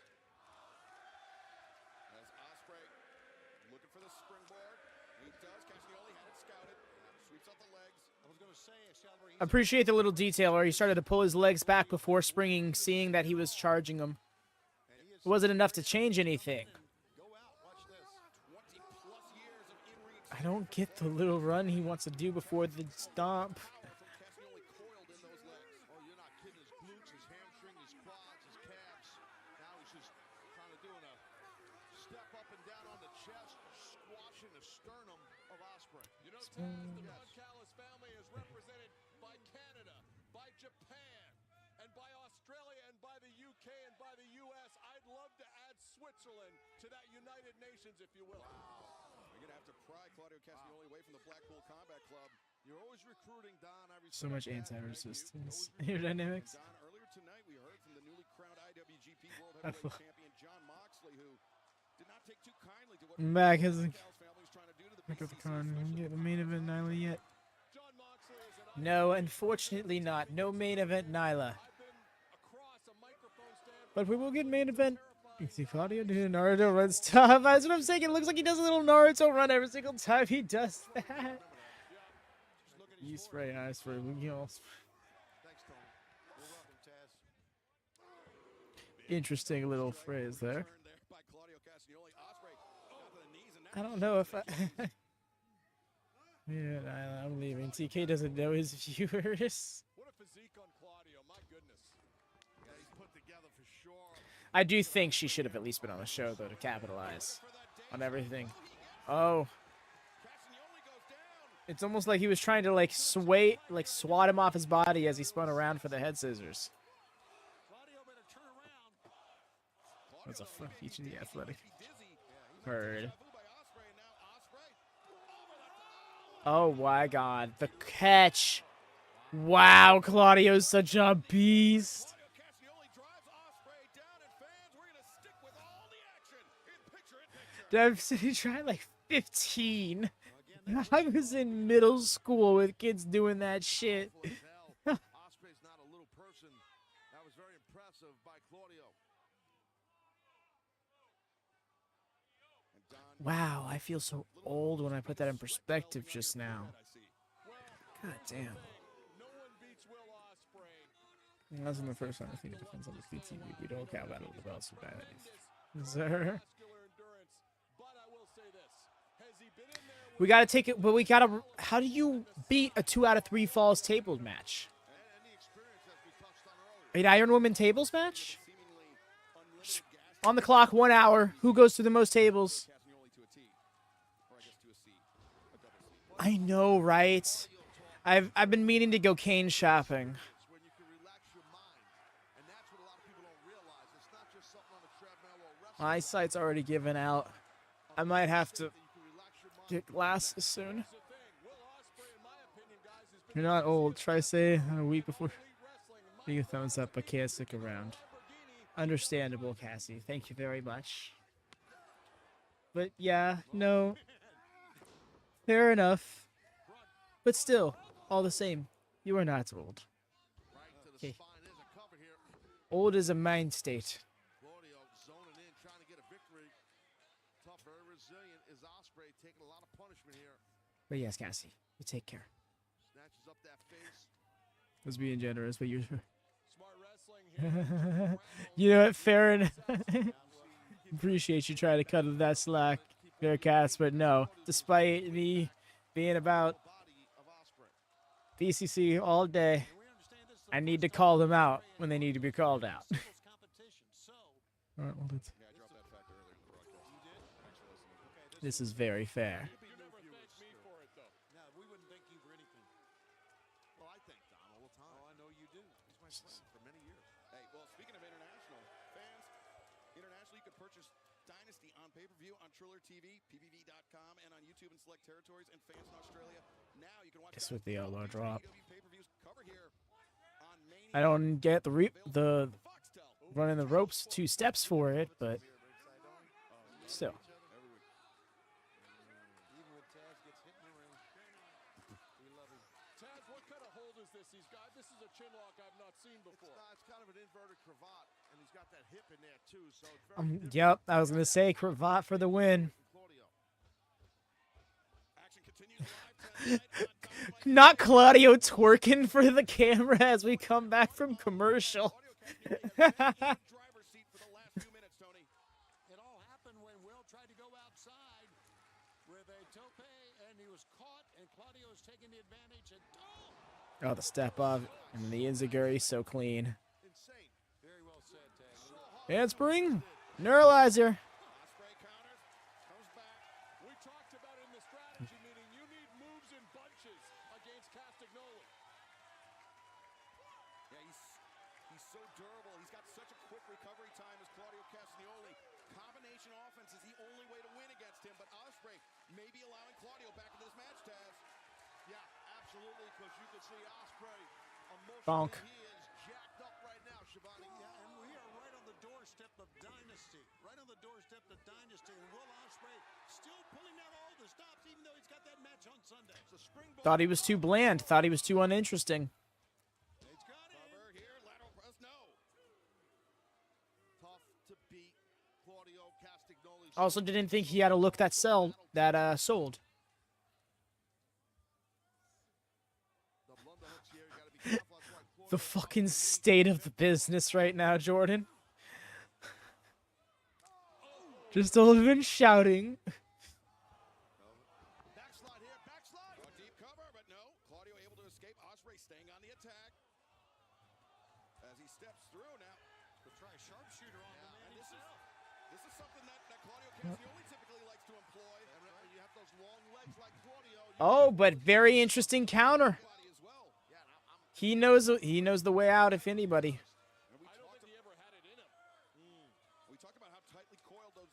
As Ospreay looking for the springboard. He does. Castagnoli had it scouted. Sweeps out the legs. I was going to say, Shelby, Appreciate the little detail where he started to pull his legs back before springing, seeing that he was charging him. It wasn't enough to change anything. Go out, watch this. 20-plus years of in-ring I don't get the little run he wants to do before the stomp. Castagnoli coiled in those legs. Oh, you're not kidding. His glutes, his hamstring, his quads, his calves. Now he's just kind of doing a step up and down on the chest, squashing the sternum of Ospreay. You know, Taz, the Don Callis family is represented by Canada, by Japan, and by Australia, and by the UK, and by the US. I'd love to add Switzerland to that United Nations, if you will. You're going to have to pry Claudio Castagnoli away from the Blackpool Combat Club. You're always recruiting, Don. So much anti-resistance. Aerodynamics. Don, earlier tonight we heard from the newly crowned IWGP World I Heavyweight feel- Champion John Moxley, who did not take too kindly to what Back as the a- Callis family is trying to do to the Back of the BCC, con. especially Get the with main event Nyla yet? John Moxley is an No, unfortunately not. No main event Nyla. I've been across a microphone stand. But we will get main event. You see Claudio do a Naruto run stuff. That's what I'm saying. It looks like he does a little Naruto run every single time he does that. You spray, I spray, we all spray. Thanks, Tony. You're welcome, Taz. Interesting little phrase there. Turn there by Claudio Castagnoli. Ospreay got to the knees, and now I don't know if I... Yeah, Nyla, I'm leaving. TK doesn't know his viewers. What a physique on Claudio, my goodness. Yeah, he's put together for sure. I do think she should have at least been on the show, though, to capitalize on everything. Oh. Castagnoli goes down. It's almost like he was trying to, like, swat him off his body as he spun around for the head scissors. Claudio better turn around. That's a fuck each of the athletic. Dizzy. Bird. By Ospreay, and now Ospreay. Oh my god, the catch. Wow, Claudio's such a beast. Claudio Castagnoli drives Ospreay down, and fans, we're going to stick with all the action in picture-in-picture. I've said he tried like 15. I was in middle school with kids doing that shit. Hell, Ospreay's not a little person. That was very impressive by Claudio. And Don, Wow, I feel so old when I put that in perspective just now. I see. God damn. No one beats Will Ospreay. That's the first time I've seen a defense on the PTV. We don't count battle with the belts for bad. Sir. Muscular endurance. But I will say this. Has he been in there with We gotta take it, but we gotta. How do you beat a 2 out of 3 falls tables match? and the experience as we touched on earlier? An Iron Woman tables match? Seemingly unlimited gas. On the clock, 1 hour. Who goes to the most tables? Castagnoli to a T. Or I guess to a C. A double C. I know, right? I've been meaning to go cane shopping. When you can relax your mind. And that's what a lot of people don't realize. It's not just something on the treadmill or wrestling. My eyesight's already given out. I might have to You can relax your mind. get glasses soon. Here's the thing. Will Ospreay, in my opinion, guys, has been You're not old. Try say a week before. elite wrestling. Give a thumbs up. I can't stick around. Understandable, Cassie. Thank you very much. But yeah, no. Fair enough. But still, all the same, you are not old. Okay. Old is a mind state. Claudio zoning in, trying to get a victory. Tough, very resilient is Ospreay, taking a lot of punishment here. But yes, Cassie, you take care. Snatches up that face. I was being generous, but you're. Smart wrestling here. You know what, fair enough. Appreciate you trying to cut that slack, Bearcats, but no. Despite me being about BCC all day, I need to call them out when they need to be called out. All right, well, this is very fair. For many years. Hey, well, speaking of international fans, internationally you can purchase Dynasty on pay-per-view on Triller TV, PPV.com, and on YouTube in select territories. And fans in Australia, now you can watch Guess with the elbow drop. pay-per-views cover here on Mania. I don't get the running the ropes 2 steps for it, but still. Taz, what kind of hold is this he's got? This is a chin lock I've not seen before. It's kind of an inverted cravat, and he's got that hip in there too. So it's very Yep, I was gonna say cravat for the win. Not Claudio twerking for the camera as we come back from commercial. It all happened when Will tried to go outside with a tope, and he was caught, and Claudio was taking the advantage. And Oh, the step off and the enziguri so clean. insane. Very well said, Taz. Handspring, neuralizer. Ospreay counters, comes back. We talked about it in the strategy meeting. You need moves in bunches against Castagnoli. Yeah, he's so durable. He's got such a quick recovery time as Claudio Castagnoli. Combination offense is the only way to win against him, but Ospreay may be allowing Claudio back into this match, Taz. Yeah, absolutely, because you can see Ospreay emotionally. Bonk. He is jacked up right now, Shivani. Yeah, and we are right on the doorstep of Dynasty. Right on the doorstep of Dynasty. And Will Ospreay still pulling out all the stops, even though he's got that match on Sunday. So springboard. Thought he was too bland. Thought he was too uninteresting. He's got it. Cover here, lateral press, no. Tough to beat Claudio Castagnoli. Also, didn't think he had a look that sold. The fucking state of the business right now, Jordan. Just all been shouting. Backslide here, backslide. Oh, deep cover, but no. Claudio able to escape. Ospreay staying on the attack. As he steps through now. To try sharpshooter on the man himself. This is something that Claudio Castagnoli typically likes to employ. And you have those long legs like Claudio. Oh, but very interesting counter. He knows the way out, if anybody. I don't think he ever had it in him. We talked about how tightly coiled those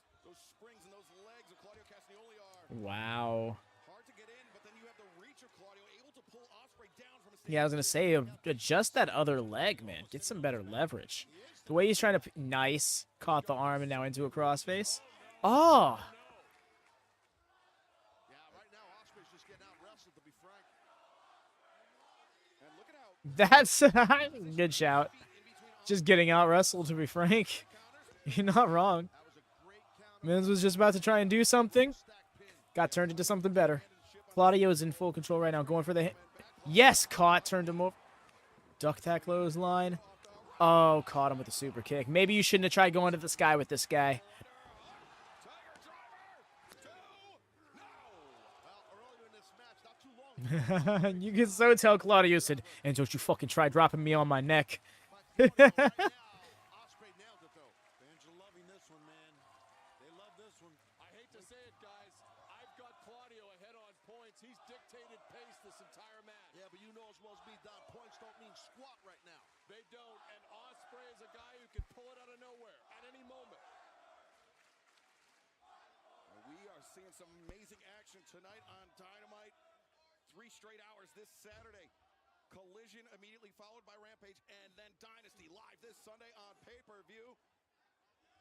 springs and those legs of Claudio Castagnoli are. Wow. Hard to get in, but then you have the reach of Claudio, able to pull Ospreay down from a Yeah, I was gonna say, adjust that other leg, man. Get some better leverage. The way he's trying to, nice, caught the arm and now into a crossface. Oh. Yeah, right now Ospreay's just getting out wrestled, to be frank. And look at how That's good shout. Just getting out wrestled, to be frank. You're not wrong. Miz was just about to try and do something. Got turned into something better. Claudio is in full control right now. Going for the hit. Yes, caught. Turned him over. Duck tack clothesline. Oh, caught him with a super kick. Maybe you shouldn't have tried going to the sky with this guy. You can so tell Claudio said, and don't you fucking try dropping me on my neck. Ospreay nailed it, though. Fans are loving this one, man. They love this one. I hate to say it, guys. I've got Claudio ahead on points. He's dictated pace this entire match. Yeah, but you know as well as me, Don, points don't mean squat right now. They don't, and Ospreay is a guy who can pull it out of nowhere at any moment. And we are seeing some amazing action tonight on Dynamite. 3 straight hours this Saturday. Collision immediately followed by Rampage, and then Dynasty live this Sunday on pay-per-view.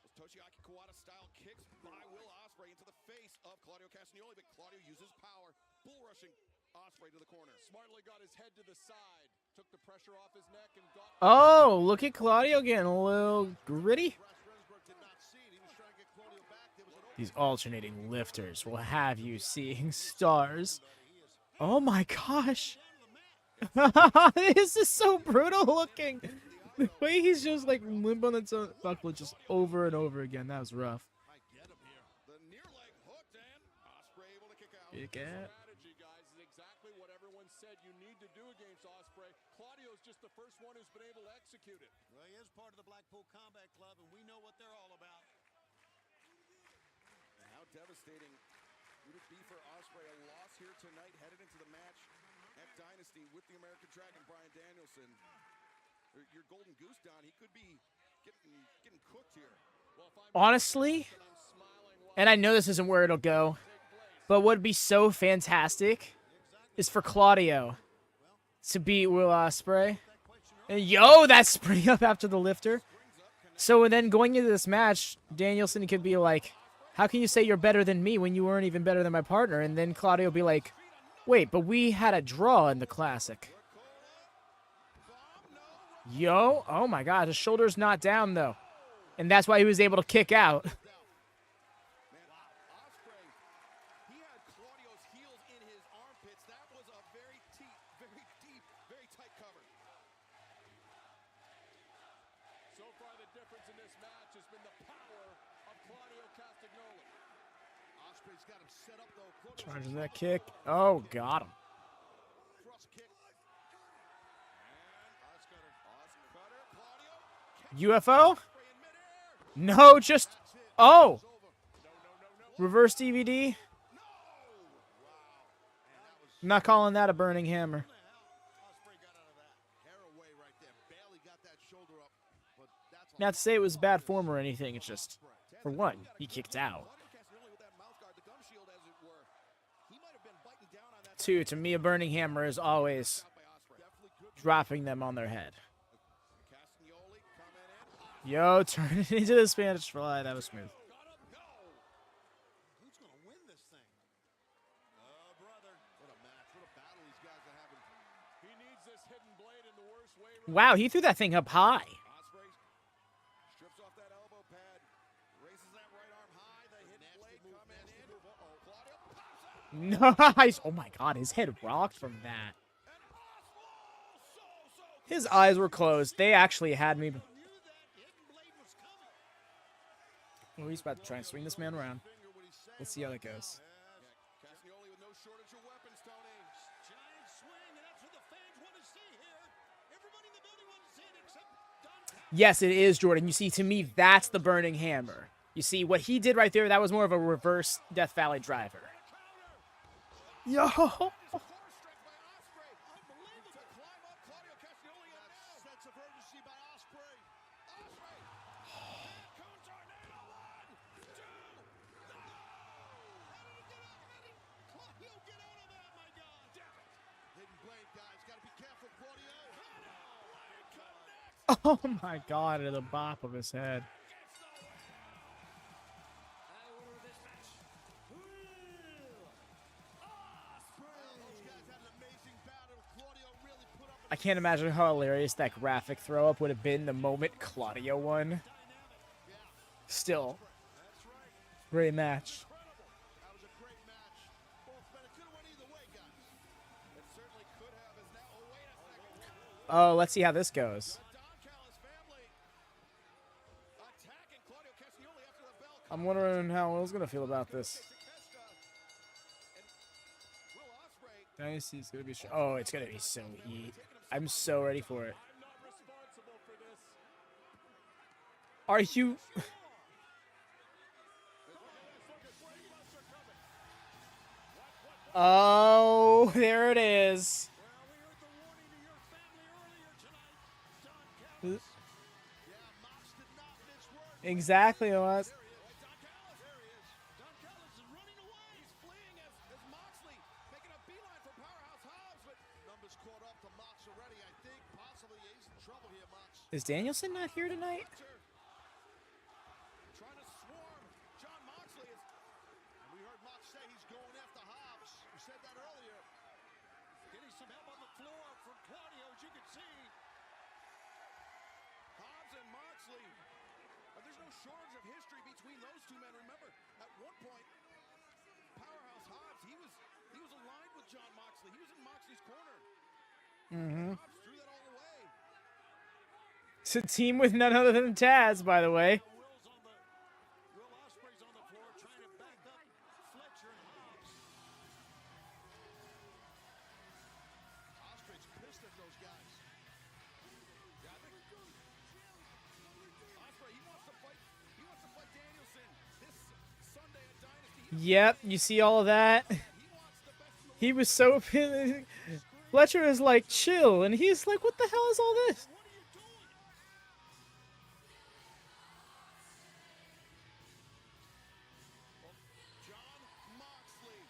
Let's Toshiaki Kawada style kicks by Will Ospreay into the face of Claudio Castagnoli, but Claudio uses power, bull rushing Ospreay to the corner. Smartly got his head to the side, took the pressure off his neck, and got. Oh, look at Claudio getting a little gritty. These alternating lifters will have you seeing stars. Oh my gosh. This is so brutal looking. The way he's just like limp on its own buckle just over and over again. That was rough. The near leg hooked and Ospreay able to kick out. Kick out. Strategy, guys, is exactly what everyone said you need to do against Ospreay. Claudio's just the first one who's been able to execute it. Well, he is part of the Blackpool Combat Club, and we know what they're all about. How devastating would it be for Ospreay? A loss here tonight, headed into the match at Dynasty with the American Dragon, Bryan Danielson. Your golden goose, Don, he could be getting cooked here. Honestly, and I know this isn't where it'll go, but what would be so fantastic is for Claudio to beat Will Ospreay. And yo, that's spring up after the lifter. So then going into this match, Danielson could be like, how can you say you're better than me when you weren't even better than my partner? And then Claudio will be like, wait, but we had a draw in the Classic. Yo, oh my God, his shoulder's not down though. And that's why he was able to kick out. He had Claudio's heels in his armpits. That was a very deep, very tight cover. So far, the difference in this match has been the power of Claudio Castagnoli. Ospreay's got him set up, though. Charges that kick. Oh, got him. Cross kick. UFO? No, just... Oh! Reverse DVD? I'm not calling that a burning hammer. Not to say it was bad form or anything, it's just, for one, he kicked out. Two, to me, a burning hammer is always dropping them on their head. Yo, turn it into the Spanish Fly. That was smooth. Who's going to win this thing? Oh, brother. What a match. What a battle these guys are having. He needs this hidden blade in the worst way. Wow, he threw that thing up high. Ospreay strips off that elbow pad, raises that right arm high. The hidden blade coming in. Claudio pops out. Nice. Oh my God, his head rocked from that. His eyes were closed. They actually had me. Oh, he's about to try and swing this man around. Let's see how that goes. Castagnoli with no shortage of weapons, Tony. Giant swing, and that's what the fans want to see here. Everybody in the building wants to see it except Don. Yes, it is, Jordan. You see, to me, that's the burning hammer. You see, what he did right there, that was more of a reverse Death Valley driver. Yo! Oh my God, at the bop of his head. I can't imagine how hilarious that graphic throw up would have been the moment Claudio won. Still, great match. Oh, let's see how this goes. I'm wondering how Will's gonna feel about this. Dynasty's gonna be. Oh, it's gonna be so heat. I'm so ready for it. Are you? Oh, there it is. Exactly, it was. Is Danielson not here tonight? floor from Claudio, as you can see. Hobbs and Moxley. There's no shortage of history between those two men. Remember, at one point, Powerhouse Hobbs, he was aligned with John Moxley. He was in Moxley's corner. Hobbs threw that all away. It's a team with none other than Taz, by the way. Will Ospreay's on the floor trying to back up Fletcher and Hobbs. Ospreay's pissed at those guys. Yeah, I think Ospreay, he wants to fight Danielson this Sunday at Dynasty. Yep, you see all of that? He was so... Fletcher is like, chill, and he's like, what the hell is all this? John Moxley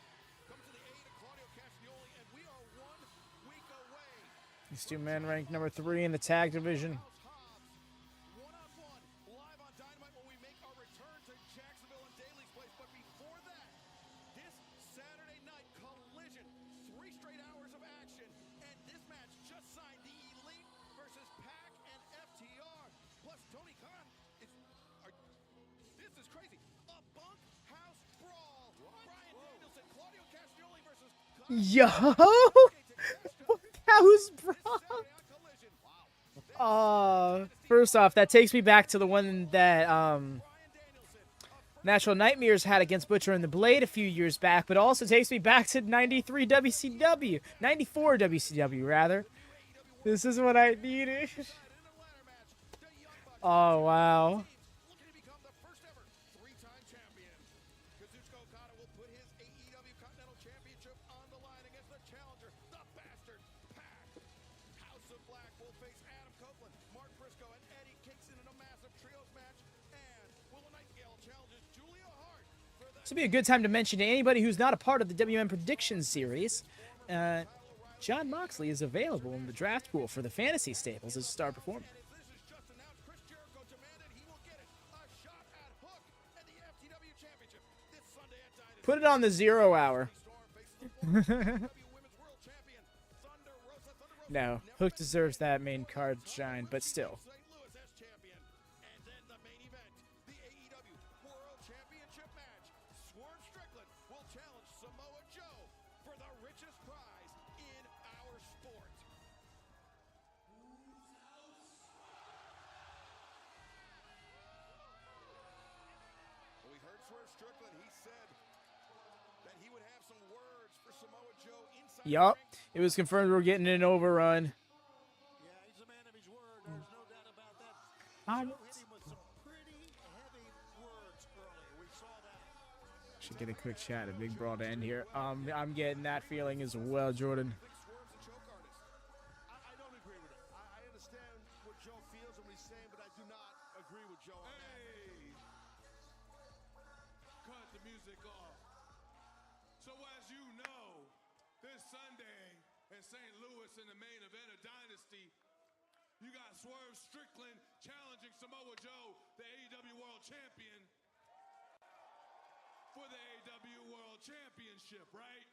comes to the aid of Claudio Castagnoli, and we are 1 week away. These two men ranked number 3 in the tag division. One-on-one, live on Dynamite when we make our return to Jacksonville and Daly's Place. But before that, this Saturday night collision, 3 straight hours of action, and this match just signed the Elite versus Pac and FTR. Plus Tony Khan is, this is crazy, a bunkhouse brawl. Bryan Danielson, Claudio Castagnoli versus Yo! House brawl! First off, that takes me back to the one that Natural Nightmares had against Butcher and the Blade a few years back, but also takes me back to 93 WCW. 94 WCW, rather. This is what I needed. Oh, wow. looking to become the first ever 3-time champion. Kazuchika Okada will put his AEW Continental Championship on the line against the challenger, the Bastard Pac. House of Black will face Adam Copeland, Mark Briscoe, and Eddie Kingston in a massive trios match. And Willow Nightingale challenges Julia Hart for the... This would be a good time to mention to anybody who's not a part of the WM Predictions series, John Moxley is available in the draft pool for the fantasy stables as a star performer. This is just announced. Chris Jericho demanded he will get it. A shot at Hook and the FTW Championship this Sunday at Dynasty. Put it on the 0 hour. No, Hook deserves that main card shine, but still. St. Louis as champion. And then the main event, the AEW World Championship match. Swerve Strickland will challenge Samoa Joe for the richest prize in our sport. We heard Swerve Strickland. He said that he would have some words for Samoa Joe inside. Yup, it was confirmed we're getting an overrun. Yeah, he's a man of his word. There's no doubt about that. I'm- Joe hit him with some pretty heavy words earlier. We saw that. Should get a quick chat, a big broad end here. I'm getting that feeling as well, Jordan. Swerve's a choke artist. I don't agree with it. I understand what Joe feels and what he's saying, but I do not agree with Joe on that. Cut the music off. So as you know, this Sunday in St. Louis in the main event of Dynasty, you got Swerve Strickland challenging Samoa Joe, the AEW World Champion, for the AEW World Championship, right?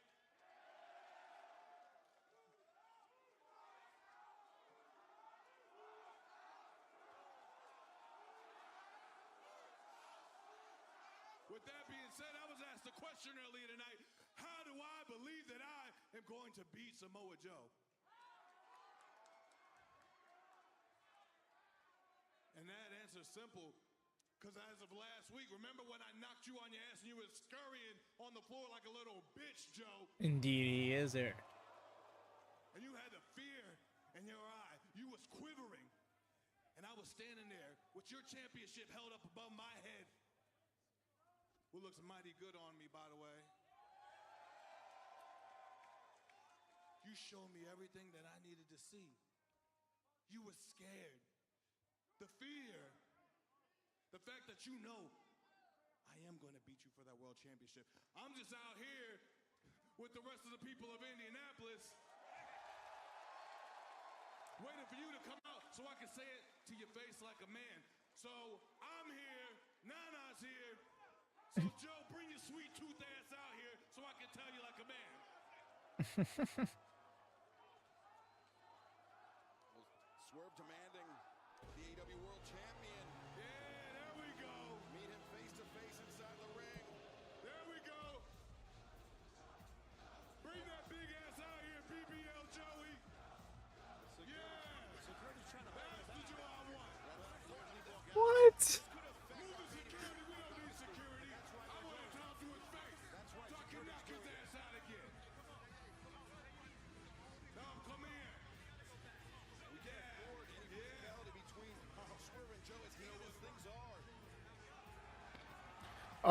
With that being said, I was asked a question earlier tonight. How do I believe that I am going to beat Samoa Joe? And that answer's simple, because as of last week, remember when I knocked you on your ass and you were scurrying on the floor like a little bitch, Joe? Indeed, he is there. And you had the fear in your eye. You was quivering. And I was standing there with your championship held up above my head. Who looks mighty good on me, by the way. You showed me everything that I needed to see. You were scared. The fear. The fact that you know I am going to beat you for that world championship. I'm just out here with the rest of the people of Indianapolis waiting for you to come out so I can say it to your face like a man. So I'm here, Nana's here. So Joe, bring your sweet tooth ass out here so I can tell you like a man.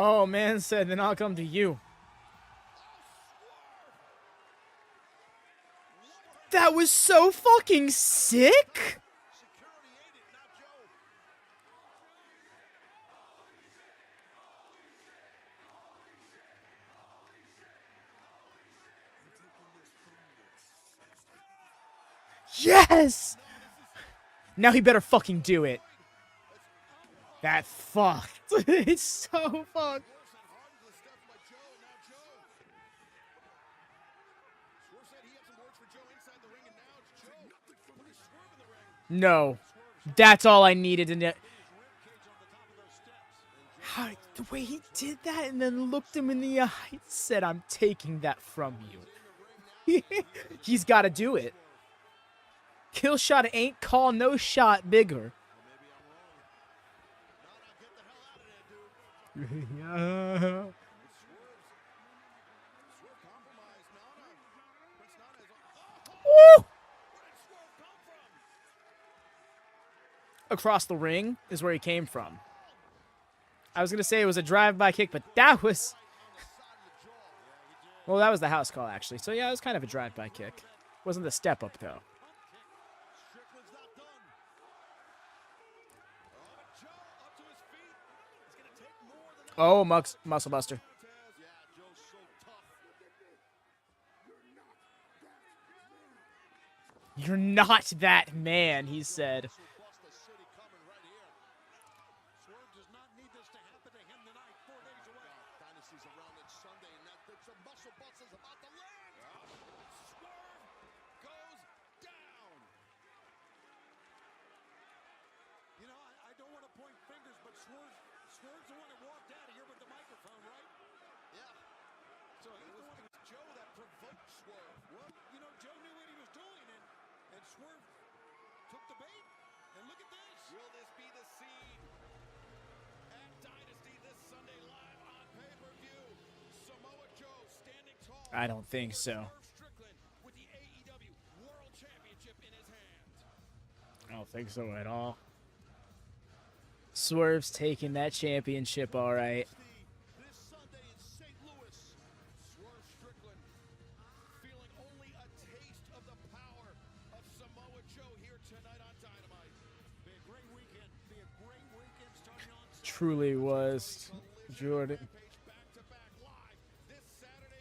Oh, man said, then I'll come to you. That was so fucking sick. Yes! Now he better fucking do it. That fucked. It's so fucked. No. That's all I needed to know. How, the way he did that and then looked him in the eye and said, I'm taking that from you. He's got to do it. Kill shot ain't call no shot bigger. Yeah. Woo! Across the ring is where he came from. I was going to say it was a drive-by kick, but that was... Well, that was the house call, actually. So, yeah, it was kind of a drive-by kick. Wasn't the step-up, though. Oh, muscle buster. You're not that man, he said. I don't think so. I don't think so at all. Swerve's taking that championship, all right. This Sunday in St. Louis, Swerve Strickland feeling only a taste of the power of Samoa Joe here tonight on Dynamite. Be a great weekend. Be a great weekend starting on Saturday. Truly was, Jordan.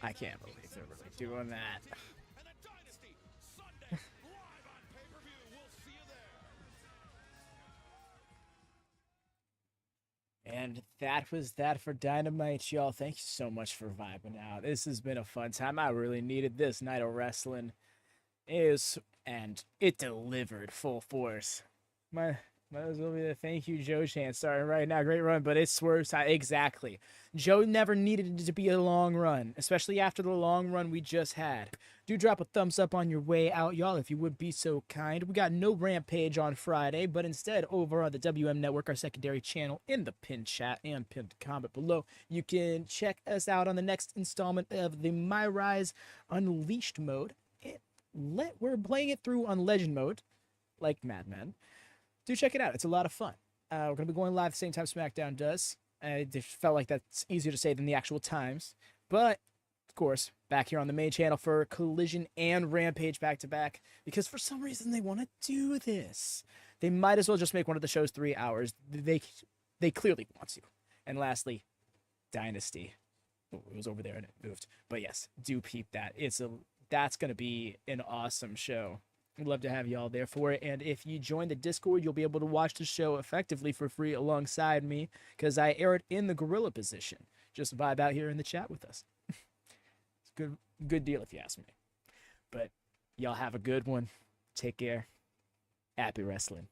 I can't believe they're really doing that. And the Dynasty Sunday live on pay-per-view. We'll see you there. And that was that for Dynamite, y'all. Thank you so much for vibing out. This has been a fun time. I really needed this night of wrestling. And it delivered full force. Might as well be the thank you Joe chant starting right now. Great run, but it's Swerve's time. Exactly. Joe never needed it to be a long run, especially after the long run we just had. Do drop a thumbs up on your way out, y'all, if you would be so kind. We got no Rampage on Friday, but instead over on the WM Network, our secondary channel, in the pinned chat and pinned comment below, you can check us out on the next installment of the My Rise Unleashed mode. We're playing it through on Legend mode, like Madman. Do check it out. It's a lot of fun. We're going to be going live at the same time SmackDown does. It just felt like that's easier to say than the actual times. But, of course, back here on the main channel for Collision and Rampage back-to-back. Because for some reason they want to do this. They might as well just make one of the shows 3 hours. They clearly want to. And lastly, Dynasty. Oh, it was over there and it moved. But yes, do peep that. That's going to be an awesome show. We'd love to have you all there for it. And if you join the Discord, you'll be able to watch the show effectively for free alongside me because I air it in the gorilla position. Just vibe out here in the chat with us. It's a good deal if you ask me. But y'all have a good one. Take care. Happy wrestling.